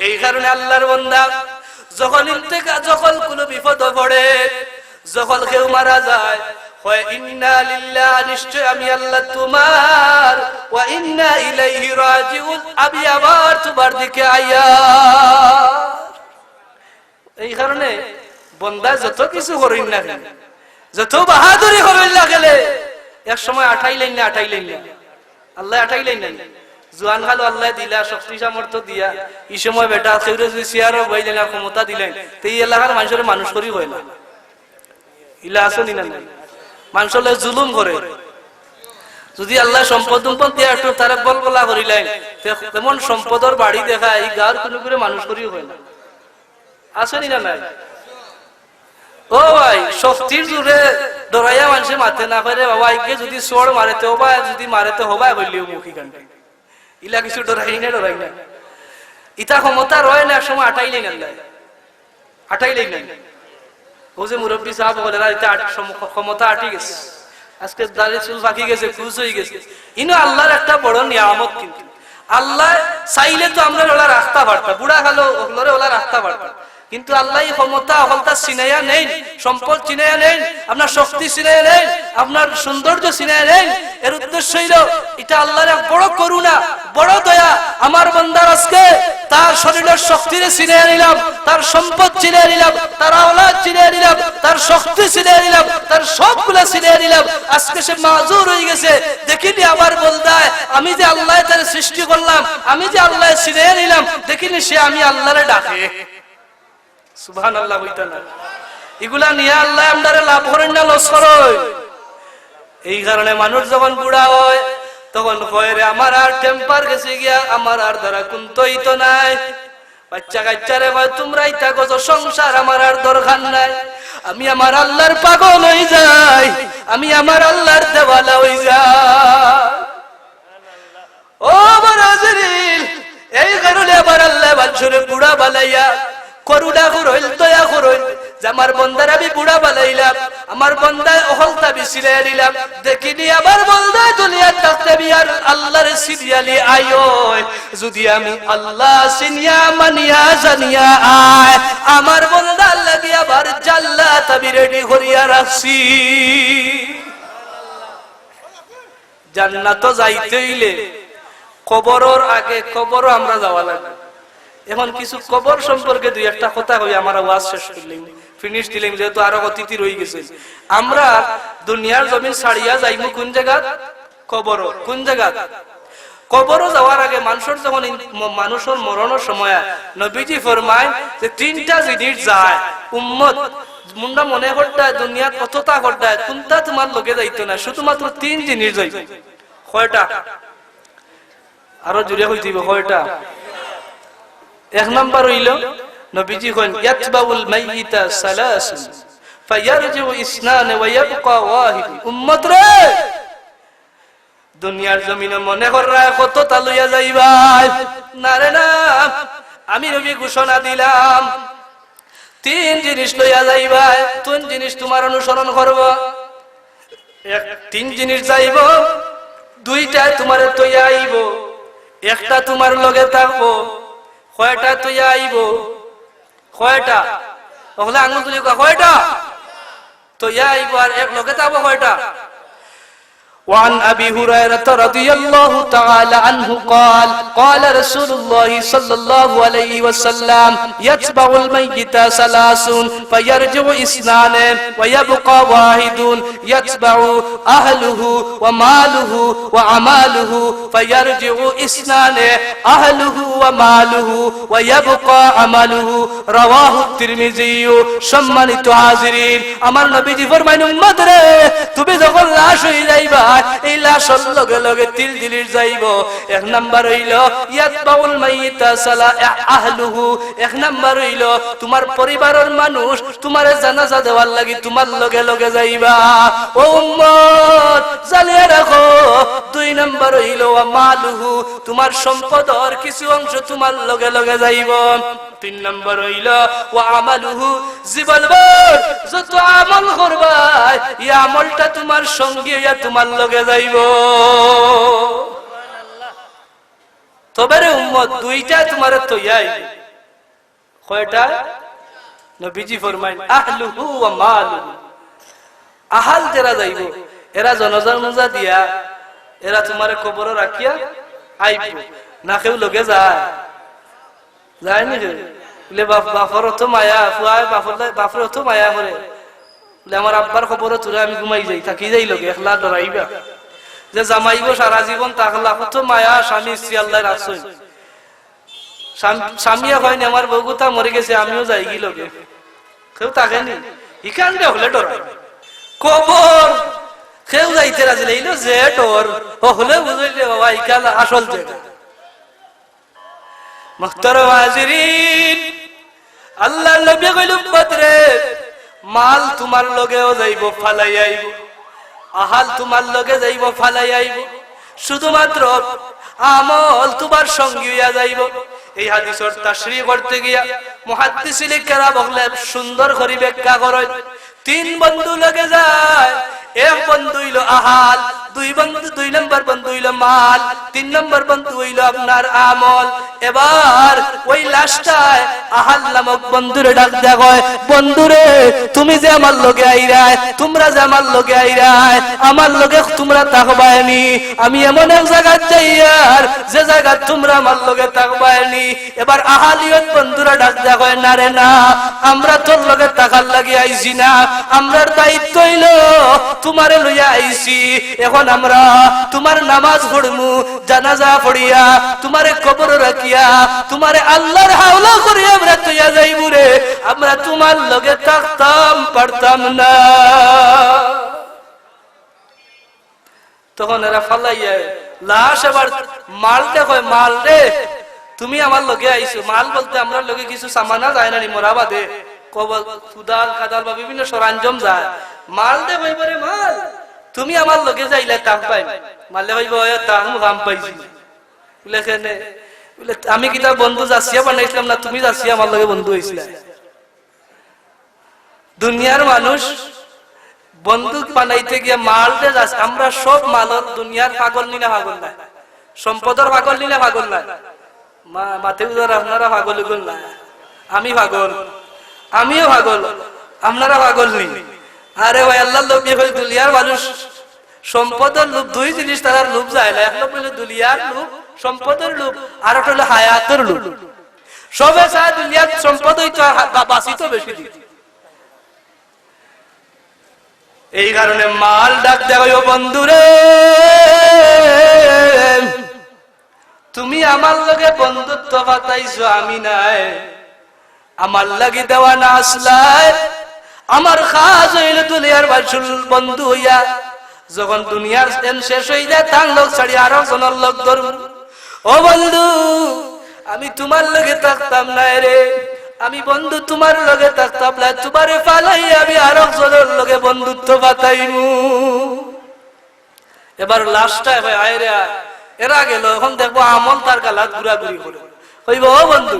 এই কারণে আল্লাহর বান্দা যখন যখন কোনো বিপদ পড়ে, যখন কেউ মারা যায়, হয় ইন্না লিল্লাহি, নিশ্চয় আমি আল্লাহ তোমার, ওয়া ইন্না ইলাইহি রাজিউন, আমি আবার তোমার দিকে আইয়া। এই কারণে বান্দা যত কিছু করেন না কেন, যত বাহাদুরি করেন না গেলে, এক সময় 28 লাইন না, আল্লাহ 28 লাইন জোয়ান খালো আল্লাহ দিলা শক্তি সামর্থ্য দিয়া এই সময় বেটা সেউরে যদি চেয়ারও বইলেন আর ক্ষমতা দিলেন তো এই এলাকার মানুষের মানুষ করি হয় না ইলা আসেনি না মানুষের জুলুম করে যদি আল্লাহ সম্পদ সম্পদ দিয়া একটু তারা বলবলা করিলেন তেমন সম্পদের বাড়ি দেখা এই গাঁর কোনো করে মানুষ করি হয় না আসেনি না নাই ও ভাই শক্তির জোরে ডরাইয়া মানুষে মাথে না পারে বাবা আইকে যদি সোড় মারেতে হবা যদি মারেতে হবা বললিও মুখী কান্ডে ইলা কিছু ডরাই না ইতা ক্ষমতা রয় না একসময় আটাইলেই না আটাইলেই না ও যে মুরব্বী সাহেব বলে না ইতা ক্ষমতা আটি গেছে আজকে দাঁড়িয়ে চুল ফাঁকি গেছে খুশ হয়ে গেছে ইনো আল্লাহর একটা বড় নিয়ামত কিন্তু আল্লাহ চাইলে তো আমরা ওলা রাস্তা পারতাম বুড়া খালো ওগুলোরে ওলা রাস্তা পারতাম কিন্তু আল্লাহ ক্ষমতা অহলতা চিনাইয়া নেই সম্পদ চিনাইয়া নেই আপনার শক্তি চিনাইয়া নেই আপনার সৌন্দর্য চিনাইয়া নেই এর উদ্দেশ্য হইল এটা আল্লাহর এক বড় করুণা বড় দয়া আমার বান্দার আজকে তার শরীরের শক্তিরে চিনাইয়া নিলাম তার সম্পদ চিনাইয়া নিলাম তার আওলাদ চিনাইয়া নিলাম তার শক্তি চিনাইয়া নিলাম তার সবগুলা চিনাইয়া নিলাম আজকে সে মাজুর হয়ে গেছে দেখিনি আবার বলদায় আমি যে আল্লাহ তার সৃষ্টি করলাম আমি যে আল্লাহ চিনাইয়া নিলাম দেখিনি সে আমি আল্লাহরে ডাকে সুবহানাল্লাহ হইতা না এগুলা নিয়ে আল্লাহ আমদারে লাভ করেন না লস করয় এই কারণে মানুষ যখন বুড়া হয় তখন কয় রে আমার আর টেম্পার গেছে গিয়া আমার আর দ্বারা কুন্তই তো নাই বাচ্চা কাচ্চারে কয় তোমরাই থাকো তো সংসার আমার আর দরকার নাই আমি আমার আল্লাহর পাগল হই যাই আমি আমার আল্লাহর দেওয়ালা হই যাই ও বরাজিল এই কারণে আমার আল্লাহ বাঞ্ছরে বুড়া বালাইয়া করুণা করইল দয়া করইল যে আমার বন্দার আমি বুড়া বানাইলাম আমার বন্দায় অহলতা বিছিলাই দিলাম দেখিনি আমার বন্দায় দুনিয়ার ডাকতে বিয়ার আল্লাহর সিরিয়ালি আয় যদি আমি আল্লাহ সিনিয়া মানিয়া জানিয়া আয় আমার বন্দা লাগি আবার জান্নাত আমি রেডি করিয়া রাখছি জান্নাত যাইতে হইলে কবরের আগে কবরও আমরা যাওয়া লাগবে এখন কিছু কবর সম্পর্কে দুই একটা কথা কই আমার ওয়াজ শেষ করলাম ফিনিশ দিলাম যেহেতু আরো অতিথি রয়ে গেছে আমরা দুনিয়ার জমিন ছাড়িয়া যাইমু কোন জায়গা কবর কোন জায়গা কবরও যাওয়ার আগে মানুষের যখন মানুষের মরণের সময় নবীজি ফরমায় যে তিনটা জিনিস যায় উম্মত মুন্ডা মনে করতে দুনিয়াত কতটা করতে কোনটা তোমার লগে যাইতো না শুধুমাত্র তিন জিনিস যাইতো কয়টা আরো জুড়ে হয়ে দিব কয়টা এক নাম্বার হইল নবীজি কইন ইয়াতবাউল মাইয়িতা সালাসুন ফায়ারজিউ ইসনান ওয়া ইয়াবকা ওয়াহিদ উম্মত রে দুনিয়ার জমিনে মনে কররা কত তালুয়া যাইবা না রে না আমি নবী ঘোষণা দিলাম তিন জিনিস লইয়া যাইবা তিন জিনিস তোমার অনুসরণ করব তিন জিনিস যাইব দুইটা তোমারে তৈয়া আইব একটা তোমার লগে থাকবো কয়টা তুই আইব কয়টা ওগুলা আঙুল তুলি কয়টা তুই আইব আর এক লগে থাকবো কয়টা وعن أبي هريرة رضي الله تعالى عنه قال قال رسول الله صلى الله عليه وسلم يتبع الميت ثلاث فيرجع اثنان ويبقى واحد يتبع أهله وماله وعماله فيرجع اثنان أهله وماله ويبقى عمله رواه الترمذي সম্মানিত হাজিরিন আমার নবীজি ফরমাইন উম্মত রে তুমি যখন লাশ হয়ে যাইবা এই লাশের লগে লগে তিল দিলির যাইব এক নাম্বার হইল ইয়াতবাউল মাইয়িতা সালা আহলুহু এক নাম্বার হইল তোমার পরিবারের মানুষ তোমারে জানাজা দেওয়ার লাগি তোমার লগে লগে যাইবা ও উম্মত জানিয়ে রাখো দুই নাম্বার হইল ওয়া মালুহু তোমার সম্পদের কিছু অংশ তোমার লগে লগে যাইব তিন নাম্বার হইল ওয়া আমালুহু জীবনভর যত আমল করবা এই আমলটা তোমার সঙ্গে ইয়া তোমার লগে যাইব তবে রে উম্মত দুইটা তোমার তৈয়াই কয়টা নবীজি ফরমাইন আহলুহু ওয়া মালুহু আহাল যারা যাইব এরা জনজানুজা দিয়া এরা তোমার কবরে রাখিয়া আইব না কেউ লগে যায় যায় নি বলে বাপর তো মায়া ফুয়ায় বাপর তো মায়া করে বলে আমার আব্বার খবর তোরা আমি ঘুমাই যাই থাকি যাই লগে একলা ডরাইবা যে জামাইব সারা জীবন তাহলা কত মায়া স্বামী স্ত্রী আল্লাহ রাখছেন স্বামীও হয়নি আমার বউগুতা মরে গেছে আমিও যাই কি লোকে কেউ তাকেনি ইখানটা হলে ডর কবর কেউ যাইতে রাজি লাইল যে ডর হলে বুঝাইলে বাবা ইকাল আসল জায়গা মুহতারাম হাজিরিন আল্লাহ নবী কইল বদরে মাল তোমার লগেও যাইব ফালাই আইব আহাল তোমার লগে যাইব ফালাই আইব শুধুমাত্র আমল তোমার সঙ্গী হইয়া যাইব এই হাদিসের তাশরীহ করতে গিয়া মুহাদ্দিসিনে কেরাম বলে সুন্দর করে ব্যাখ্যা করেন তিন বন্ধু লগে যায় এক বন্ধু হইলো আহাল দুই নম্বর বন্ধু হইলো মাল তিন নম্বর বন্ধু হইলো আপনার আমল এবার ওই লাস্টটায় আহাল নামক বন্ধুরে ডাক দেয়া হয় বন্ধুরে তুমি যে আমার লগে আইরায় তোমরা যে আমার লগে আইরায় আমার লগে তোমরা তাকবায়নি আমি এমন এক জায়গায় যাইয়ার যে জায়গা তোমরা আমার লগে তাকবায়নি এবার আহালিয়ত বন্ধুরা ডাক দেয়া হয় না রে না আমরা তোর লগে তাকার লাগি আইছি না আমরার দায়িত্ব হইলো তোমারে লইয়া আইছি এখন আমরা তোমার নামাজ পড়মু জানাজা পড়িয়া তোমারে কবর রাখিয়া তোমারে আল্লাহর হাওলা করিয়া আমরা তুইয়া যাইবু রে আমরা তোমার লগে থাকতাম পারতাম না তখন এরা ফালাইয়া লাশ এবার মাল দেখো মাল রে তুমি আমার লগে আইছো মাল বলতে আমরা লগে কিছু সামানা যায় না নি মোরাবাদে কবল কুদাল কাদাল বা বিভিন্ন সরঞ্জাম যায় মাল দে ভাইবারে মাল তুমি আমার লগে যাইলে তাক পাই মালে ভাইব তাহম কাম পাইছি লেখেনে বলে আমি কিতা বন্ধু যাচ্ছিয়া বানাইছিলাম না তুমি যাচ্ছিয়া আমার লগে বন্ধু হইছিলা দুনিয়ার মানুষ বন্ধু বানাইতে গিয়ে মাল দে যাচ্ছে আমরা সব মালর দুনিয়ার পাগল নিলে পাগল না সম্পদের পাগল নিলে পাগল না মাথে উদার আপনারা পাগল গুল না আমি পাগল আমিও পাগল আপনারা পাগল নেই আরে ভাই আল্লাহ লোক দুনিয়ার মানুষ সম্পদের লোভ দুই জিনিস তার লোভ যায় না এক লোক হলো দুনিয়ার লোভ সম্পদের লোভ আর একটা হলো হায়াতের লোভ সবে চায় দুনিয়ার সম্পদ হইতো বাঁচিত বেশি দিন এই কারণে মাল ডাক দেওয়া বন্ধুরে তুমি আমার লগে বন্ধুত্ব পাতাইছো আমি নাই আমার লাগি দেওয়া না আসলায় আমার খাস হইল দুনিয়ার বাসুল বন্ধু হইয়া যখন দুনিয়ার শেষ হয়ে যায় তার লোক ছাড়ি আরো জনের লোক ধরব ও বন্ধু আমি তোমার লগে থাকতাম না রে আমি বন্ধু তোমার লগে থাকতাম না তোমারে ফালাই আমি আরো জনের লগে বন্ধুত্ব পাতাইমু এবার লাস্টটায় ভাই আয় রে এরা গেল এখন দেখবো আমল তার গালাত ঘুরাঘুরি করে কইব ও বন্ধু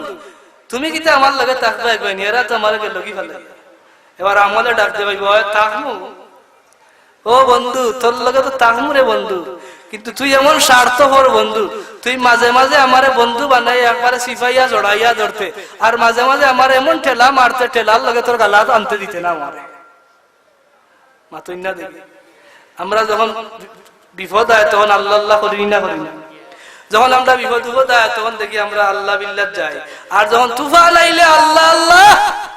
তুমি কিন্তু আমার লগে থাকবে একবার এরা তো আমার গেল কি ফেলে এবার আমাদের ডাকতে পাইব তাকমু ও বন্ধু তোর লগে তো তাকমু রে বন্ধু কিন্তু তুই এমন স্বার্থপর বন্ধু তুই মাঝে মাঝে আমারে বন্ধু বানাই একবারে সিফাইয়া জড়াইয়া ধরতে আর মাঝে মাঝে আমার এমন ঠেলা মারতে ঠেলার লগে তোর গালাত আনতে দিতে না আমারে মাতুই না দেখি আমরা যখন বিপদ হয় তখন আল্লাহ আল্লাহ করি না যখন আমরা বিপদ হয় তখন দেখি আমরা আল্লাহ বিল্লাহ যাই আর যখন তুফান আইলে আল্লাহ আল্লাহ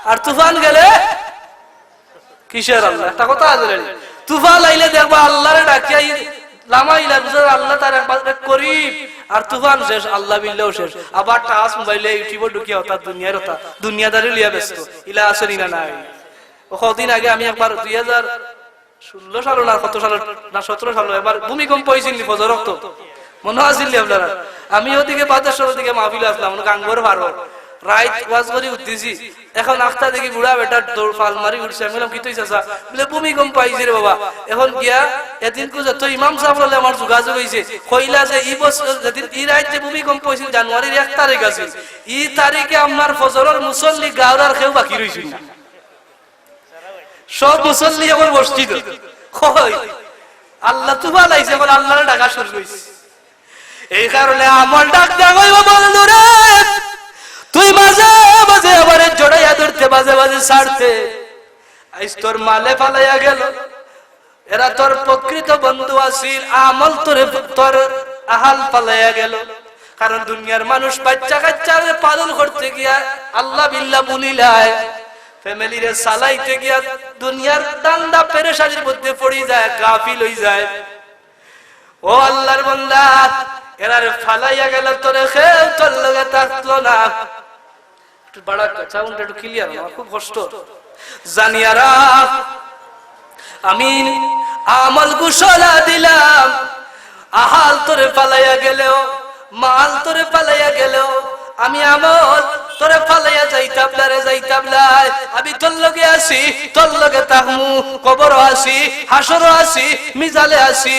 আর তুফান গেলে কিসের আল্লাহ একটা কথা আছে তুফান আইলে দেখবো আল্লাহরে ডাকিয়া লামাইলা বুঝার আল্লাহ তার করিব আর তুফান শেষ আল্লাহ বিল্লাহ শেষ আবার টাচ মোবাইলে ইউটিউবে ঢুকিয়া হতা দুনিয়ার হতা দুনিয়াদারি লিয়া ব্যস্ত ইলা আসরি না নাই কতদিন আগে আমি একবার 2016 সাল না কত সাল না 17 সাল এবার ভূমিকম্প হয়েছিল ফজর রক্ত মনে আসিল আপনারা আমি ওদিকে বাদেশ্বর ওদিকে মাহফিল আসলাম গাঙ্গর পারো রাইট ওয়াজ করে উঠতেছি এখন আখতা দেখি বুড়া বেটা দৌড় ফাল মারি উঠছে আমি বললাম কি তুই চাচা বলে ভূমিকম্প আইছে রে বাবা এখন গিয়া এদিন যত ইমাম সাহেব বলে আমার যোগাযোগ হয়েছে কইলা যে এই বছর যেদিন ই রাইট যে ভূমিকম্প হয়েছিল জানুয়ারির 1 তারিখ আছে ই তারিখে আপনার ফজরের মুসল্লি গাওরার কেউ বাকি রইছিল না সব মুসল্লি এখন বসছিল কই আল্লাহ তুফান আইছে এখন আল্লাহর ডাকা শুরু হইছে এই কারণে আমার ডাক দেওয়া বন্ধুরে তুই মাঝে মাঝে আমারে জড়াইয়া ধরতে মাঝে মাঝে ছাড়তে আইস তোর মালে ফালাইয়া গেল এরা তোর প্রকৃত বন্ধু আসিল আমল তোর আহাল ফালাইয়া গেল কারণ দুনিয়ার মানুষ বাচ্চা কাচ্চারে পালন করতে গিয়া আল্লাহ বিল্লাহ বুলিলায় ফ্যামিলিরে চালাইতে গিয়া দুনিয়ার দান্দা পেরেশানির মধ্যে পড়ে যায় গাফিল হয়ে যায় ও আল্লাহর বান্দা এরারে ফালাইয়া গেল তোরে খেল তোর লগে থাকলো না একটু বড় সাউন্ড একটু ক্লিয়ার না খুব কষ্ট জানিয়া রাখ আমি আমল ঘোষণা দিলাম আহাল তোরে পালাইয়া গেলেও মাল তোরে পালাইয়া গেলেও আমি আমল তোরে পালাইয়া যাইতাম না রে যাইতাম না আমি তোর লগে আছি তোর লগে থাকমু কবরও আছি হাসরও আছি মিজালে আছি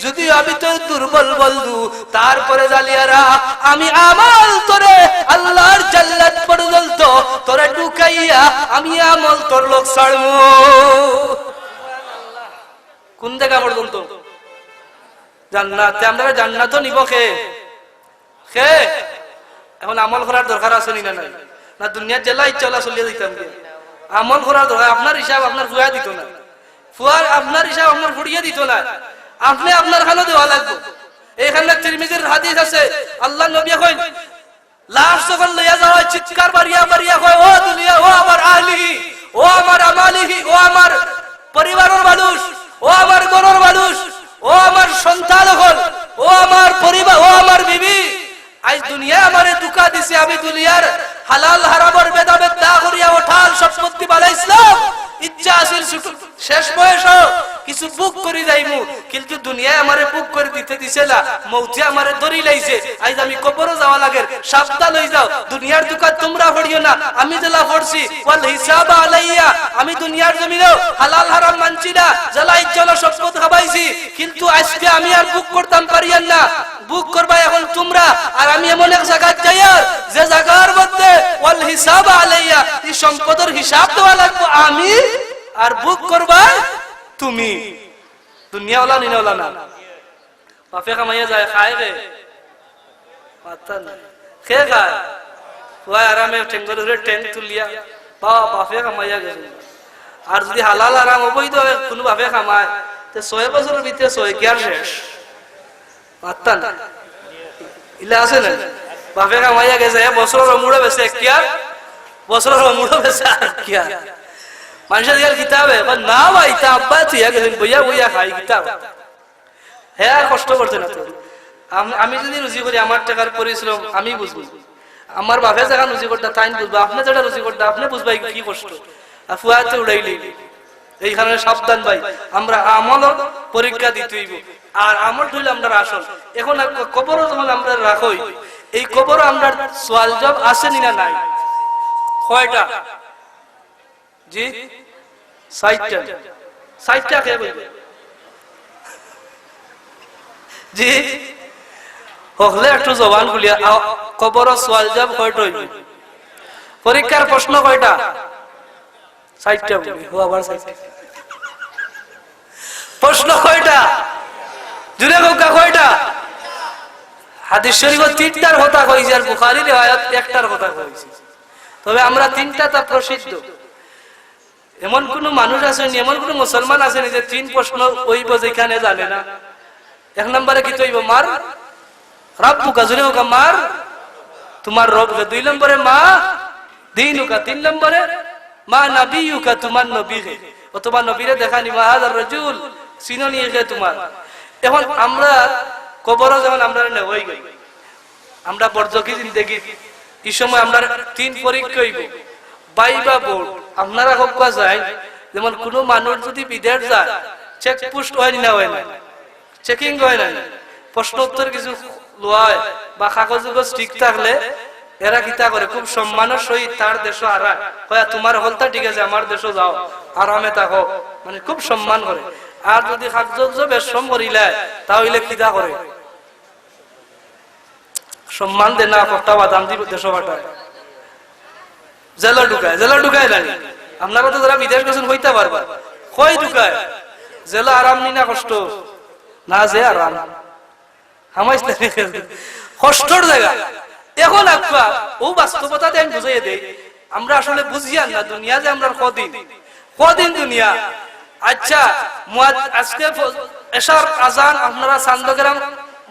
যদিও আমি তোর দুর্বল বলদু তারপরে জালিয়ারা আমি আমল তোরে আল্লাহর জান্নাত পর্যন্ত তোরে ঢুকাইয়া আমি আমল তোর লোক ছাড়মু কোন জায়গা পর্যন্ত জান্নাতে আমরা জান্নাতও নিব কে কে এখন আমল করার দরকার আছে না নাই না দুনিয়ার জেলা ইচ্ছা হলা চলিয়ে দিতাম আমল করার দরকার আপনার হিসাব আপনার ফুয়া দিত না ফুয়ার আপনার হিসাব আপনার ফুড়িয়ে দিত না আপনি আপনার খানো দেওয়া লাগবে এইখানে তিরমিজির হাদিস আছে আল্লাহ নবী কইন লাশ যখন লইয়া যাওয়া চিৎকার বাড়িয়া বাড়িয়া কয় ও দুনিয়া ও আমার আহলি ও আমার আমালিহি ও আমার পরিবারের মানুষ ও আমার ঘরের মানুষ ও আমার সন্তান হল ও আমার পরিবার ও আমার বিবি আজ দুনিয়া আমারে দুকা দিছে আমি দুনিয়ার হালাল হারামের ভেদাভেদ না করিয়া ওঠাল সম্পত্তি বানাইছিলাম ইচ্ছা আছিল শেষ বয়স কিছু বুক করে যাইমু কিন্তু দুনিয়া আমারে বুক করে দিতে দিছে না মৌতে আমারে ধরি লাইছে আজ আমি কবরও যাওয়া লাগে সাবধান হই যাও দুনিয়ার দুকা তোমরা পড়িও না আমি জেলা পড়ছি ওয়াল হিসাব আলাইয়া আমি দুনিয়ার জমিনেও হালাল হারাম মানছি না জেলা ইচ্ছা সম্পদ খাবাইছি কিন্তু আজকে আমি আর বুক করতাম পারিয়ান না বুক করবা এখন তোমরা আর আমি এমন এক জায়গায় যাইয়া যে জায়গার মধ্যে ওয়াল হিসাব আলাইয়া এই সম্পদের হিসাব দেওয়া লাগবে আমি আর বুক করবা তুমি দুনিয়া ওলা নিনা ওলা না বাপে কামাইয়া যায় খায় রে মাথা না খে খায় ওই আরামে ঠেঙ্গর ধরে ঠেং তুলিয়া বাপে কামাইয়া গেছে আর যদি হালাল আরাম অবৈধ কোনো বাপে কামায় তো 6 বছরের ভিতরে 6 কি আর শেষ মাথা না ইলা আছে না বাপে কামাইয়া গেছে বছরের মুড়ে বেছে কি আর বছরের মুড়ে বেছে আর কি আর মানুষের দিকে কিতাবে না ভাই তা আব্বা তুই বইয়া বইয়া খাই কিতাব হ্যাঁ আর কষ্ট করতে না আমি যদি রুজি করি আমার টাকার পরিশ্রম আমি বুঝবো আমার বাপে যখন রুজি করতে তাই বুঝবো আপনি যেটা রুজি করতে আপনি বুঝবাই কি কষ্ট ফুয়াতে উড়াইলি এইখানে সাবধান ভাই আমরা আমল পরীক্ষা দিতে হইব আর আমল হইলে আমরা আসল এখন কবরও যখন আমরা রাখই এই কবর আমরা সওয়াল জবাব আছে না নাই কয়টা জি 60টা কে বলবে জি হলে একটু জবান খুলিয়া কবর সওয়াল জবাব কয়টা হইবে পরীক্ষার প্রশ্ন কয়টা 60টা বলবে ও আবার 60টা প্রশ্ন কয়টা জুড়ে গোকা কয়টা হাদিস শরীফে 3টার কথা কইছে আর বুখারী riwayat 1টার কথা কইছে তবে আমরা 3টা তা প্রসিদ্ধ এমন কোন মানুষ আছে এমন কোন মুসলমান আছে যে 3 প্রশ্ন ওইব যেখানে জানে না এক নম্বরে কি তৈব মার রাব্বুকা জুরে হোকা মার তোমার রব 2 নম্বরে মা দীনুকা 3 নম্বরে মা নবিয়ুকা তোমার নবী কে অথবা নবীরে দেখানি মা হাজার রাজুল সিনোনি কে তোমার এখন আমরা কবরে যখন আমরা নেই হই গই আমরা বর্জকি জিন্দেগি এই সময় আমরা 3 পরীক্ষা হইব বাইবা বোর্ড আপনারা হকা যায় যেমন কোনো মানুষ যদি বিদেশ যায় চেক পোস্ট হয় না হয় না চেকিং হয় না প্রশ্ন উত্তর কিছু লয় বা কাগজ ঠিক থাকলে এরা কিতা করে খুব সম্মানের সহিত তার দেশে হারায় কয়া তোমার হলতা ঠিক আছে আমার দেশে যাও আরামে থাকো মানে খুব সম্মান করে আর যদি কাগজ বেশম করিলে তাহলে কিতা করে সম্মান দে না কটা বাদাম দিব দেশ পাঠায় জেলা ঢুকায় লাগে আপনারা তো যারা বিদেশ গেছেন হইতে পারবা কই ঢুকায় জেলা আরাম নি না কষ্ট না যে আরাম হামাইস কষ্টর জায়গা এখন আপা ও বাস্তবতা দেন বুঝিয়ে দেই আমরা আসলে বুঝিয়া না দুনিয়া যে আমরা কদিন দুনিয়া আচ্ছা আজকে এশার আজান আপনারা চান্দগ্রাম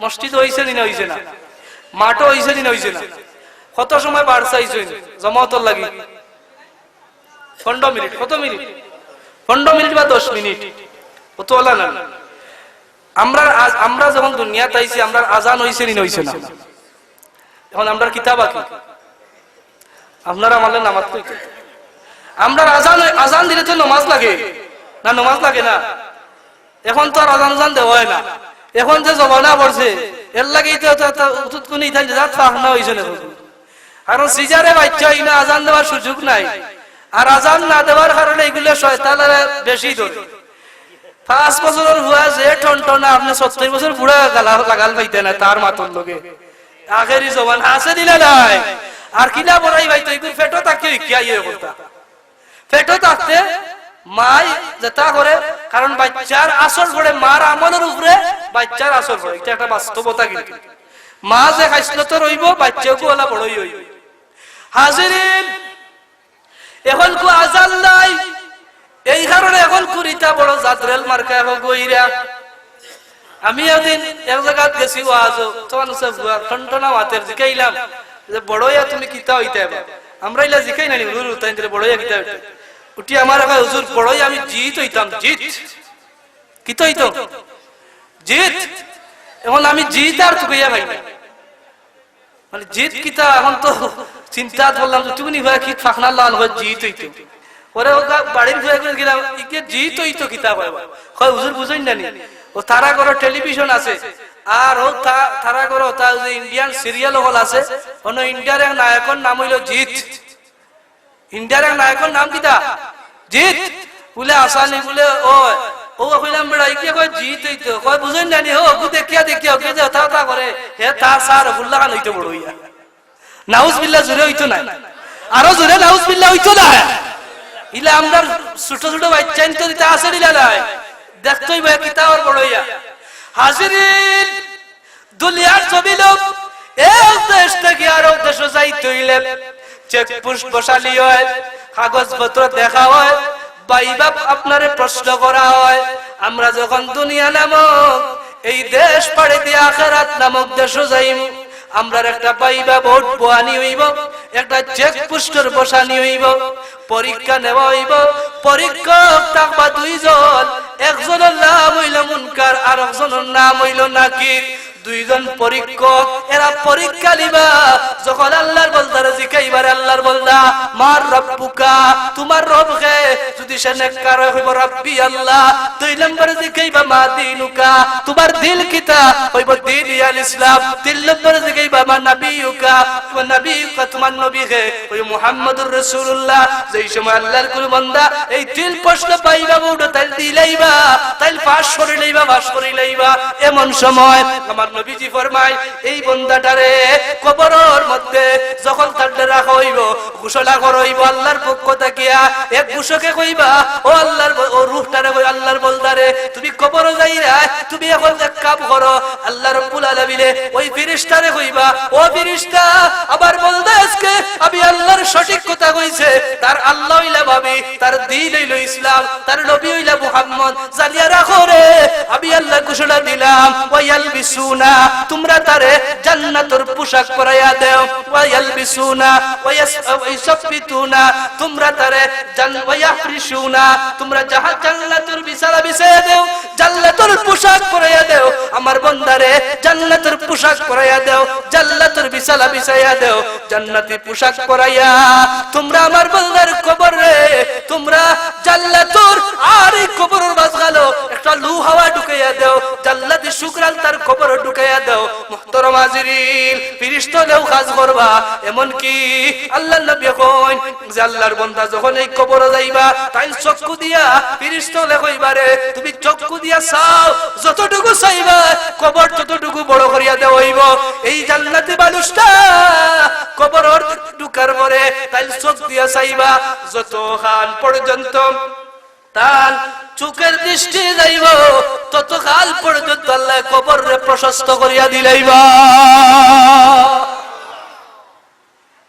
মসজিদ হইছে না হইছে না মাঠও হইছে না হইছে না কত সময় বার চাইছেন জমাতর লাগি 15 মিনিট কত মিনিট 15 মিনিট বা 10 মিনিট কত হলা না আমরা যখন দুনিয়াতে আইছি আমরা আজান হইছে নি হইছে না? এখন আমরা কিতাব আঁকি, আপনারা আমাদের নামাজ তো আমরা আজান দিলে তো নামাজ লাগে না? নামাজ লাগে না? এখন তো আর আজান দেওয়া হয় না। এখন যে জমানা পড়ছে এর লাগেই তো কোনি ইথান জাত ফাহনা হইছে না। কারণ সিজারে বাচ্চা হই না, আজান দেওয়ার সুযোগ নাই। আর আজান না দেওয়ার কারণে এগুলো শয়তানেরা বেশি ধরে। 5 বছরের হুয়া যে টনটনা আপনি 70 বছর বুড়া লাগাল পাইতে না তার মাতর লগে আখেরি জবান আছে দিলে নাই। আর কিনা বড়াই ভাই তো এগুলো ফেটো থাকতে কি আইয়ে বলতা ফেটো থাকতে মাই যেটা করে, কারণ বাচ্চার আসর পড়ে মার আমলের উপরে বাচ্চার আসর পড়ে। এটা একটা বাস্তবতা। কিন্তু মা যে খাইছিল তো রইব, বাচ্চাকে ওলা বড়ই হইব। হাজিরিন, এখন কো আজান নাই, এই কারণে এখন কুরিতা বড় জাতরেল মার্কা গইরা। আমি একদিন এক জায়গা গেছি ওয়াজ, তখন টনটনা মাতের জিকাইলাম যে বড়ইয়া তুমি কিতা হইতে হবে। আমরা ইলা জিকাই নানি হুজুর তাই বড়ইয়া কিতা হইতে উঠি আমার একা হুজুর বড়ই আমি জিত হইতাম। জিত কিতা হইতাম? জিত। এখন আমি জিত আর তুকাইয়া ভাই মানে জিত কিতা? এখন তো চিন্তা বললাম তুমি ভাই কি ফাঁকনা লাল হয় জিত হইতো। ওরে ও বাড়ির ঘুরে ঘুরে গেলাম ইকে জিত হইতো কিতা হয় হুজুর বুঝেন না? ও তারা করে টেলিভিশন আছে, আর ও তারা করে যে ইন্ডিয়ান সিরিয়াল হল আছে, অন্য ইন্ডিয়ার এক নায়কের নাম হইল জিত। ইন্ডিয়ার এক নায়কের নাম কিতা? জিত। বলে আসানি বলে ও কইলাম বেড়া ইকে কয় জিত হইতো। কয় বুঝেন না? ও ওকে দেখিয়া ওকে যে হতা করে হে তার সার বুল্লা খান হইতো বড় হইয়া। নাউজ বিল্লাহ জোরে হইতো না, আরো জোরে নাউজ বিল্লাহ হইতো না। ইলা আমরা ছোট ছোট বাচ্চা তো দিতে আসে দিলা নাই, দেখতই ভাই কিতা আর বড় হইয়া। হাজিরিন, দুনিয়ার জমিন এক দেশ থেকে আরো দেশ যাইতে হইলে চেকপোস্ট বসালি হয়, কাগজপত্র দেখা হয়, বাইবা আপনারে প্রশ্ন করা হয়। আমরা যখন দুনিয়া নামক এই দেশ পাড়ি দিয়ে আখিরাত নামক দেশ যাইম, আমরার একটা পাইবা ভোট বহানি হইব, একটা চেকপোস্টের বসানি হইব, পরীক্ষা নেওয়া হইব। পরীক্ষক থাকবা দুইজন, একজনের নাম হইল মুনকার আর একজনের নাম হইল নাকির। দুইজন পরীক্ষক, এরা পরীক্ষা নিবা। যখন আল্লাহর বলদারে জিকাইবার আল্লাহর বলদা মার রব্বুকা, তোমার রব কে? যদি সে নেককার হইব রব্বি আল্লাহ। 2 নম্বরে জিকাইবা মা দিনুকা, তোমার দিল কিতা? হইব দিন আল ইসলাম। 3 নম্বরে জিকাইবা মা নবিয়ুকা, তোমার নবিয়ুকা তোমার নবী কে? ওই মুহাম্মদুর রাসূলুল্লাহ। যেই সময় আল্লাহর কোন বান্দা এই 3 প্রশ্ন পাইবা বুড়ো তাই দিলাইবা, তাই পাস করে লইবা, পাস করে লইবা। এমন সময় আমার নবীজি ফরমায় এই বান্দাটারে কবরের মধ্যে যখন তাড়লে রাখা হইব, ঘোষণা করা হইব আল্লাহর পক্ষ থেকে। এক ঘোষকে কইবা ও আল্লাহর ও রূহটারে কই আল্লাহর বলদারে তুমি কবরে যাইরা তুমি এখন এক কাম করো। আল্লাহ রাব্বুল আলামিনে ওই ফেরেশতারে কইবা ও ফেরেশতা আবার বলদা আজকে আমি আল্লাহর সঠিক কথা কইছে, তার আল্লাহ হইলা ভাবি, তার দ্বীন হইল ইসলাম, তার নবী হইলা মুহাম্মদ, জানিয়া রাখো রে আমি আল্লাহ ঘোষণা দিলাম ওয়ায়ালবিসুনা, তোমরা তারে জান্নাতের পোশাক পরাইয়া দাও। ওয়ায়ালবিসুনা ওয়ায়াসবিতুনা, তোমরা তারে ওয়ায়াফরিশুনা, তোমরা জান্নাতের বিছানা বিছাইয়া দাও, জান্নাতের পোশাক পরাইয়া দাও। আমার বান্দারে জান্নাতের পোশাক পরাইয়া দাও, জান্নাতের বিছানা বিছাইয়া দাও, জান্নাতি পোশাক পরাইয়া তোমরা আমার বান্দার কবরে তোমরা জান্নাতের আর এই কবরের মাঝখানে একটা লু হাওয়া ঢুকাইয়া দাও, জান্নাতি শুকরাল তার কবরে ঢুকাইয়া দাও। মুহতারাম হাজিরিন, ফেরেশতারাও কাজ করবা। এমন কি আল্লাহর নবী কইন যে আল্লাহর বান্দা যখন এই কবরে যাইবা তাই চক্ষু দিয়া ফেরেশতারা কইবারে তুমি চক্ষু দিয়া চাও, যতটুকু চাইবা কবর ততটুকু বড় করিয়া দেওয়া হইব। এই জান্নাতি মানুষটা কবরের ঢুকার পরে তাই চোখ দিয়া চাইবা, যতক্ষণ পর্যন্ত তার চোখের দৃষ্টি যাইব ততকাল পর্যন্ত আল্লাহ কবরে প্রশস্ত করিয়া দিলাইবা।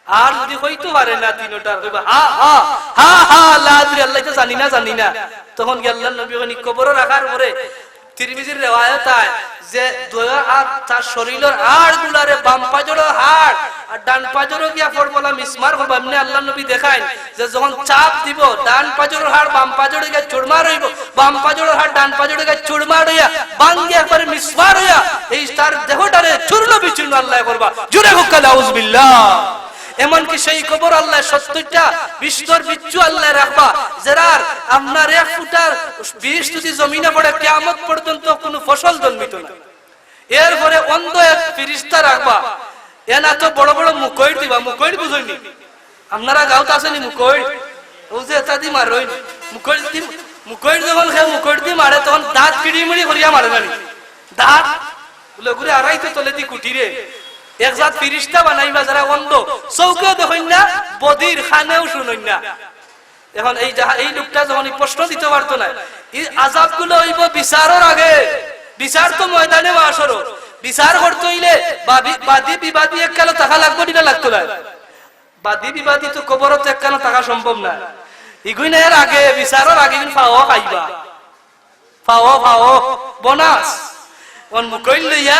আর যদি হইতে পারে না তিনটা কইবা হা হা হা হা লাদ্রি আল্লাহ তো জানি না, তখন কি আল্লাহর নবী ওখানে কবরে রাখার পরে তিরমিজির রিওয়ায়াত আছে যে দুয়া আর তার শরীরের হাড় গুলারে বাম পাজরের হাড় আর ডান পাজরে গিয়া পড়বলা মিসমার হবে। এমনি আল্লাহর নবী দেখায় যে যখন চাপ দিব ডান পাজরের হাড় বাম পাজরে গিয়া চুরমার হইব, বাম পাজরের হাড় ডান পাজরে গায়ে চুরমার হইয়া বাঙ্গি একবারে মিসমার হইয়া এই তার দেহটারে চূর্ণ বিচূর্ণ আল্লাহ করবা জোরে হোক আউযুবিল্লাহ। এমনকি সেই কবর আল্লাহ 70টা বিস্তর বিচ্ছু আল্লাহ রাখবা যারার আপনার 1 ফুটার 20 যদি জমিনে পড়ে কিয়ামত পর্যন্ত কোনো ফসল জন্মিত না। এরপরে অন্ধ এক ফেরেশতা রাখবা, এনা তো বড় বড় মুকইর দিবা, মুকইর বুঝইনি আপনারা গাঁওতে আসেনি মুকইর, ও যে এটা দি মারই মুকইর যখন খেয়ে মুকইর দি মারে তখন দাঁত কিড়িমিড়ি করিয়া মারে জানি, দাঁত বলে ঘুরে আড়াইতে তলে দি কুটিরে একজাত ফেরেশতা বানাইবা যারা অন্ধ, চৌকেও দেখেন না বদির খানেও শুনেন না। এখন এই লোকটা যখন প্রশ্ন দিতে পারতো না, এই আযাবগুলো হইব বিচারের আগে, বিচার তো ময়দানে মাশর, বিচার করতে হইলে বাদী বিবাদী এককালে টাকা লাগবে না, লাগতো না। বাদী বিবাদী তো কবরতে এককালে টাকা সম্ভব না, ইগুইনের আগে বিচারের আগে ফাও খাইবা, ফাও বোনাস কোন মুকইল লইয়া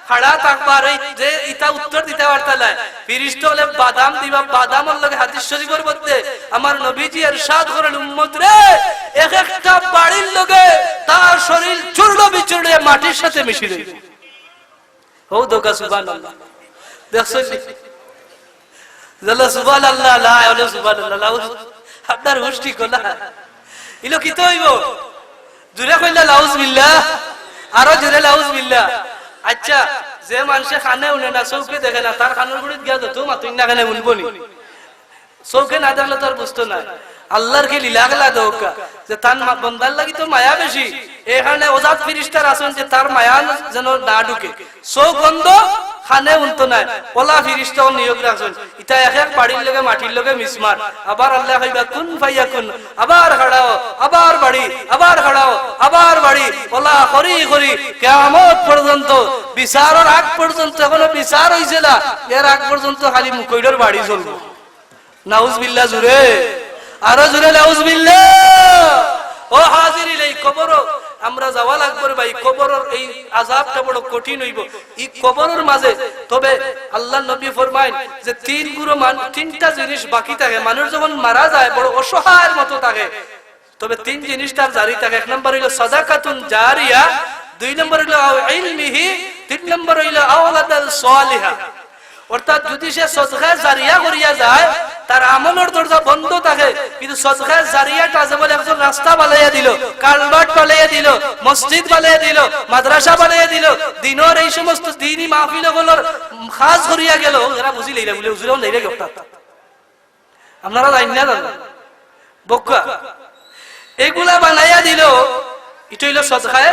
খাড়া থাকবার যে ইটা উত্তর দিতে পারতালে ফেরেশতা হলে বাদাম দিবা, বাদামের লগে হাদিস শরীফের মধ্যে আমার নবীজি ইরশাদ করেন উম্মত রে এক একটা বাড়ির লগে তার শরীর চূর্ণ বিচূর্ণ মাটির সাথে মিশে যাবে। ও দোকা সুবহানাল্লাহ, দেখছেন জাল্লা সুবহানাল্লাহ, লা ইলাহা সুবহানাল্লাহ, আপনার হুশ ঠিক হলো ইলো কি তো হইব জুরে কইলা লাউযুবিল্লাহ, আরো জুরে লাউযুবিল্লাহ। আচ্ছা যে মানুষে খানে উনে না, চৌকে দেখে না, তার খানের গুড়িত গিয়া তো মাতুই না খানে উনবো নি, চৌকে না দেখলে তার বুঝতো না। আল্লাহর কি লীলা গেলা দৌকা যে তার বন্দার লাগি তো মায়া বেশি, এখানে ওজাত ফেরেশতার আছেন যে তার মায়া যেন না ঢুকে, চৌক বন্ধ খানে উনতো না, ওলা ফেরেশতাও নিয়োগ রাখছেন। ইটা এক বাড়ির লগে মাটির লগে মিসমার, আবার আল্লাহ কইবা কুন ফায়াকুন, আবার খাড়াও, আবার বাড়ি, আবার খাড়াও, আবার বাড়ি, ওলা করি করি কিয়ামত পর্যন্ত, বিচারের আগ পর্যন্ত, এখনো বিচার হইছে না, এর আগ পর্যন্ত খালি মুকইরের বাড়ি চলবো। নাউজুবিল্লাহ জুরে, আরো জুরে নাউজুবিল্লাহ। ও হাজিরিন, এই কবর আমরা যাওয়া লাগবে ভাই, কবরের এই আযাবটা বড় কঠিন হইব এই কবরের মাঝে। তবে আল্লাহর নবী ফরমায় যে তিনটা জিনিস বাকি থাকে, মানুষ যখন মারা যায় বড় অসহায়ের মতো থাকে, তবে তিন জিনিস তার জারি থাকে। 1 নম্বর হইল সাদাকাতুন জারিয়া, 2 নম্বর হইল ইলমিহি, 3 নম্বর হইল আওলাদাল সালিহা। অর্থাৎ যদি সে সদকা জারিয়া করিয়া যায় তার আমলের দরজা বন্ধ থাকে, কিন্তু সদকা জারিয়াটা যেমন একজন রাস্তা বানাইয়া দিল, কালভার্ট বানাইয়া দিল, মসজিদ বানাইয়া দিল, মাদ্রাসা বানাইয়া দিল, দিনের এই সমস্ত দ্বীনি মাহফিলগুলোর খাস করিয়া গেল, এরা বুঝি লইলা বলে হুজুরও লইলা গেল, আপনারা জানেন না জানেন বক্কা এগুলা বানাইয়া দিল, এটা হইল সদকায়ে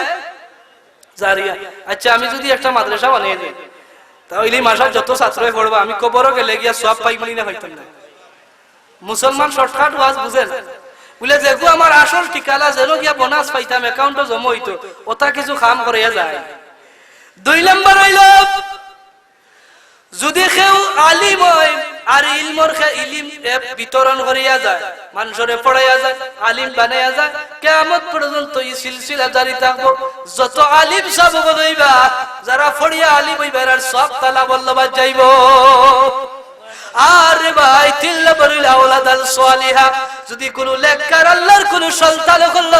জারিয়া। আচ্ছা আমি যদি একটা মাদ্রাসা বানিয়ে দিই তাহলে মাসার যত ছাত্রই পড়বো আমি কবরও গেলে গিয়া সব পাই বলি না হইতাম না। মুসলমান শর্টকাট ওয়াজ বুঝেন বলে যেগু আমার আসল ঠিকানা যেন গিয়া বোনাস পাইতাম, অ্যাকাউন্টে জমা হইতো, ওটা কিছু কাম করিয়া যায়। 2 নম্বর হইল যদি কেউ আলিম হয় আর ইলমর ইলিম বিতরণ করিয়া যায়, মানুষরে পড়াইয়া যায়, আলিম বানাইয়া যায়, কিয়ামত পর্যন্ত এই সিলসিলা জারি থাকবো। যত আলিম সব হইবা, যারা পড়িয়া আলিম হইবা আর সব তালা বল্লবা যাইব। আর ভাই 3 নম্বর হইল আওলাদাল সালিহা, যদি কোন নেককার আল্লাহর কোন সন্তান হল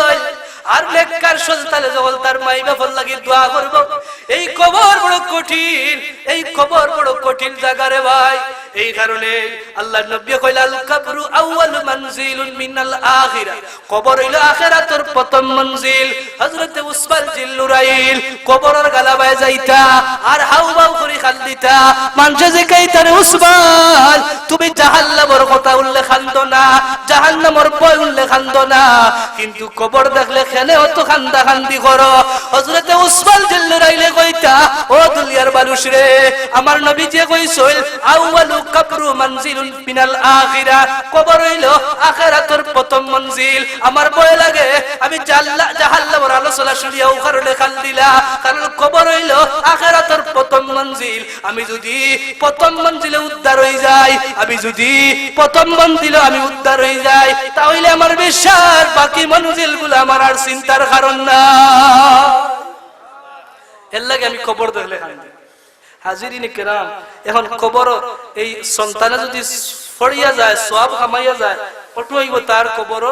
আর নেককার সন্তানে যখন তার মাই বাবার লাগি দোয়া করব, এই কবর বড় কঠিন, এই কবর বড় কঠিন জায়গা রে ভাই। এই কারণে আল্লাহর নবী কইলাল কবরু আউয়ালু মানজিলুন মিনাল আখিরা, কবর হইল আখিরাতের প্রথম মঞ্জিল। হযরত উসমান জিল্লুরাইল কবরের গালাবায় যাইতা আর হাউবাউ করে খাল দিতা, মানুষে যে কইতারে উসমান তুমি জাহান্নামের কথা উল্লেখ খান্দো না, জাহান্নামের ভয় উল্লেখ খান্দো না, কিন্তু কবর দেখলে খেলে অত খান্দা খান্দি করো। হযরত উসমান জিল্লুরাইলে কইতা ও দুনিয়ার মানুষ রে, আমার নবী যে কইছিল আউয়ালু কবরু মানজিলুন মিনাল আখিরা, কবর হইল আখিরাতের প্রথম মঞ্জিল। আমার ভয় লাগে আমি জাহান্নামের আলোচনা শুনিয়া ওখানে খাল দিলা, কারণ কবর হইল আখিরাতের প্রথম মঞ্জিল। আমি যদি প্রথম মঞ্জিলে উদ্ধার হই যাই, আমি যদি প্রথম মঞ্জিলে আমি উদ্ধার হই যাই, তাহলে আমার বিশ্বাস বাকি মঞ্জিলগুলো আমার আর চিন্তার কারণ না। এর লাগে আমি কবর দেখলে কান্দি। হাজিরিন কিরাম, এখন কবর এই সন্তানে যদি ফড়িয়া যায়, সওয়াব কামাইয়া যায়, কত হইব তার কবর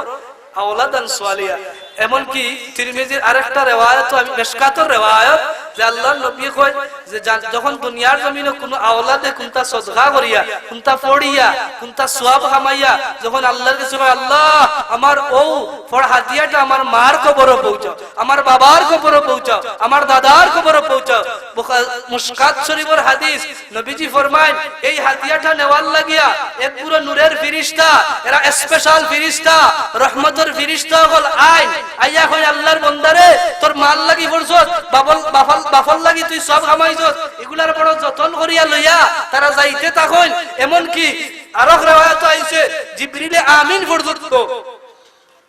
আওলাদান সালিহা। এমনকি তিরমিজির আরেকটা রিওয়ায়াত, আমি মিশকাতের রিওয়ায়াত, যে আল্লাহর নবী কয় যে যখন দুনিয়ার জমিনে কোনো আওলাদে কোনটা সদকা করিয়া, কোনটা পড়িয়া, কোনটা সওয়াব কামাইয়া যখন আল্লাহর কাছে কয় আল্লাহ আমার ও ফর হাদিয়াটা আমার মার কবরে পৌঁছাও, আমার বাবার কবরে পৌঁছাও, আমার দাদার কবরে পৌঁছাও। মুশকাত শরীফের হাদিস, নবীজি ফরমায় এই হাদিয়াটা নেওয়ার লাগিয়া এক পুরো নূরের ফেরেশতা, এরা স্পেশাল ফেরেশতা, রহমতের ফেরেশতা হল আইয়া কই আল্লাহর বান্দারে তোর মাল লাগি পড়ছস, বাফল লাগি তুই সব কামাইছস, এগুলার বড় যতন করিয়া লইয়া তারা যাইতে তখন। এমন কি আরো রিওয়ায়াত আইছে জিবরিলে আমিন পর্যন্ত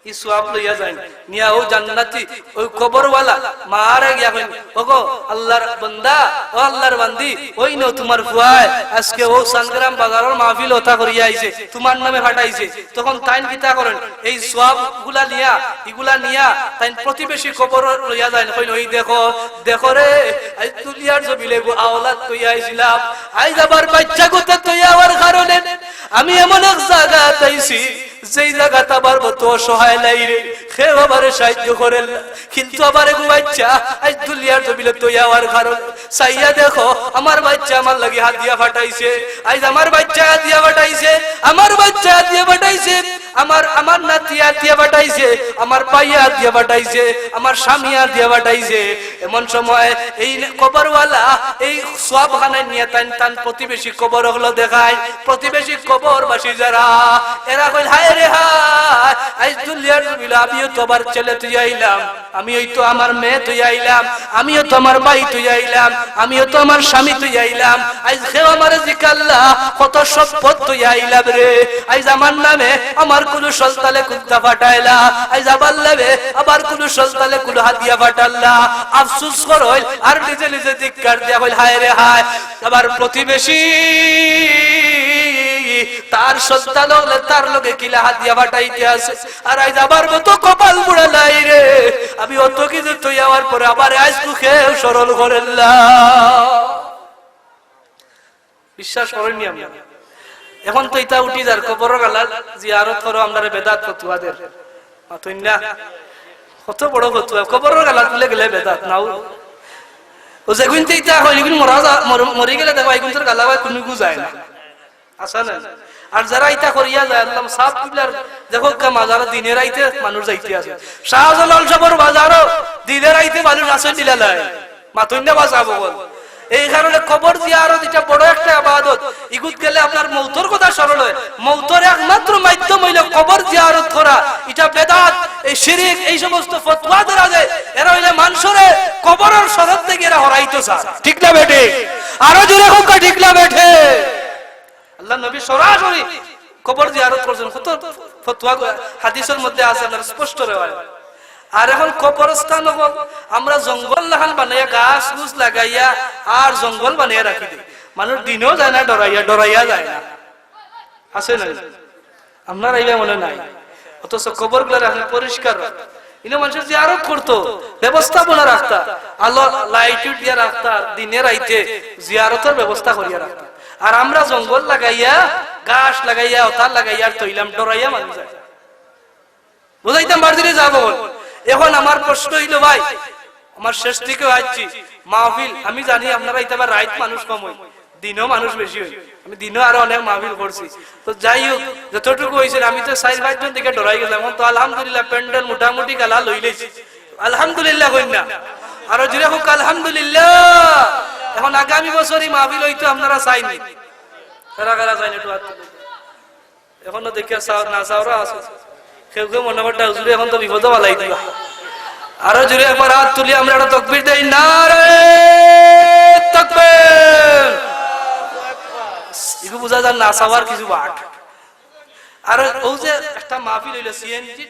এই সওয়াব লইয়া যায় নিয়া ও জান্নাতি ওই কবরওয়ালা মারা গিয়া কইন ওগো আল্লাহর বান্দা, ও আল্লাহর বান্দি, ওই নো তোমার ফুয়ায় আজকে ও সংগ্রাম বাজারের মাহফিল ওতা করিয়া আইছে, তোমার নামে ফাটাইছে। তখন তাইন কিতা করেন এই সওয়াবগুলা নিয়া, এগুলা নিয়া তাইন প্রতিবেশী কবর লইয়া যায়, কইন ওই দেখো দেখো রে আই দুনিয়ার জমিলে আওলাদ তৈয়া আইছিলাম, আইজ আবার বাচ্চা গোতে তৈয়া হওয়ার কারণে আমি এমন এক জায়গা আইছি যেই জায়গাটা আবার মতো অসহায় নাই রে, সে আবার সাহায্য করেন, কিন্তু আবার এগো বাচ্চা আজ দুনিয়ার জমিলে তৈয়া হওয়ার কারণ চাইয়া দেখো আমার বাচ্চা আমার লাগি হাত দিয়া ফাটাইছে, আজ আমার বাচ্চা হাত দিয়া ফাটাইছে, আমার বাচ্চা হাত দিয়া ফাটাইছে, আমার নাতি হাত দিয়া ফাটাইছে, আমার পাইয়া হাত দিয়া ফাটাইছে, আমার স্বামী হাত দিয়া ফাটাইছে। এমন সময় এই কবরওয়ালা এই সওয়াবখানায় নিয়ে টান প্রতিবেশী কবর হলো দেখায়, প্রতিবেশী কবরবাসী যারা এরা কই হায় রে হায়, আজ দুনিয়ার জমিলে আমিও তো আমার ছেলে তুই আইলাম, আমিও তো আমার মেয়ে তুই আইলাম, আমিও তো আমার ভাই তুই আইলাম, আমিও তো আমার স্বামী তুই আইলাম, আজ খেও আমার জিকাল্লা কত সম্পদ তুই আইলাম রে, আজ আমার নামে আমার কোন সলতালে কুত্তা ফাটাইলা, আজ আবার নামে আবার কোন সলতালে কোন হাদিয়া ফাটাল্লা, আফসোস করই আর নিজে নিজে ধিক্কার দিয়া কইল হায় রে হায়, আবার প্রতিবেশী তার সন্তান হলে তার লগে কিলা হাদিয়া ফাটাইতে আছে, আর আজ আবার মতো কপাল বুড়া নাই রে, আমি অত কিছু তুই যাওয়ার পরে আবার আজ মুখে সরল করেন না। বিশ্বাস করেননি আমি এখন তো এটা উঠি যার কবর গালাল জিয়ারত করো আমরা বেদাত ফতুয়াদের মাতইন না, কত বড় ফতুয়া কবর গালাল তুলে গেলে বেদাত নাও ও যেগুন তেইতা হয় এগুন মরে গেলে দেখো এগুন তোর গালা কোনো গু যায় না আসা না। আর যারা ইটা করিয়া যায় আল্লাহ সাফ কিবলার দেখো মাজার দিনের আইতে মানুষ যাইতে আছে, শাহজালাল সাহেবের বাজারও দিনের আইতে মানুষ আসে দিলালাই মাতইন না বাঁচাবো বল। এই কারণে কবর জিয়ারত এটা বড় একটা ইবাদত, ইগুত গেলে আপনার মৌতের কথা স্মরণ হয়, মৌতের একমাত্র মাধ্যম হইল কবর জিয়ারত করা, এটা বেদাত এই শিরক এই সমস্ত ফতোয়া দেয়া যায়, এরা হইলে মানুষরে কবরের শরৎ থেকে এরা হরাইতো চায়, ঠিক না বেটে? আরো জোরে হোক ঠিক না বেটে? আল্লাহ নবী সরাসরি কবর জিয়ারত করেছেন, কত ফতোয়া হাদিসের মধ্যে আছে আপনার স্পষ্ট রিওয়ায়াত। আর এখন কবরস্থান আমরা জঙ্গল লাগান বানাইয়া গাছ গুছ লাগাইয়া আর জঙ্গল বানিয়ে রাখি দিই, মানুষ দিনও যায় না, ডরাইয়া যায় না, আছে না? আপনার এইটা মনে নাই, অথচ কবর গুলা রাখলে পরিষ্কার ইনো মানুষের জিয়ারত করতো, ব্যবস্থাপনা রাখতা, আলো লাইট দিয়া রাখতা, দিনের আইতে জিয়ারতের ব্যবস্থা করিয়া রাখতা। আর আমরা জঙ্গল লাগাইয়া গাছ লাগাইয়া ওতার লাগাইয়া তৈলাম, ডরাইয়া মানুষ যায়, বুঝাইতাম বাড়িতে যাবো। এখন আমার প্রশ্ন হইল ভাই, আমার শেষ থেকে আসছি মাহফিল, আমি জানি আপনারা এটা রাইত মানুষ কম হয়, দিনও মানুষ বেশি হয়, আমি দিনও আরো অনেক মাহফিল করছি, তো যাই হোক যতটুকু হয়েছে আমি তো 4-5 জন থেকে ডরাই গেলাম, এখন তো আলহামদুলিল্লাহ প্যান্ডেল মোটামুটি গালা লইলেছি, আলহামদুলিল্লাহ কই না, আরো জুড়ে হোক আলহামদুলিল্লাহ। এখন আগামী বছরই মাহফিল হইতো আপনারা চাইনি, কারা কারা চাইনি একটু হাত তুলে, এখনো দেখে না চাওরা আছে, কেউ কেউ মনে করতে হুজুর এখন তো বিপদ বালাই দিবা, আরো জোরে একবার হাত তুলি আমরা একটা তাকবীর দেই, নারে তাকবীর, ইগো বুঝা যায় না চাওয়ার কিছু বাট। আর ও যে একটা মাহফিল হইলো সিএনজি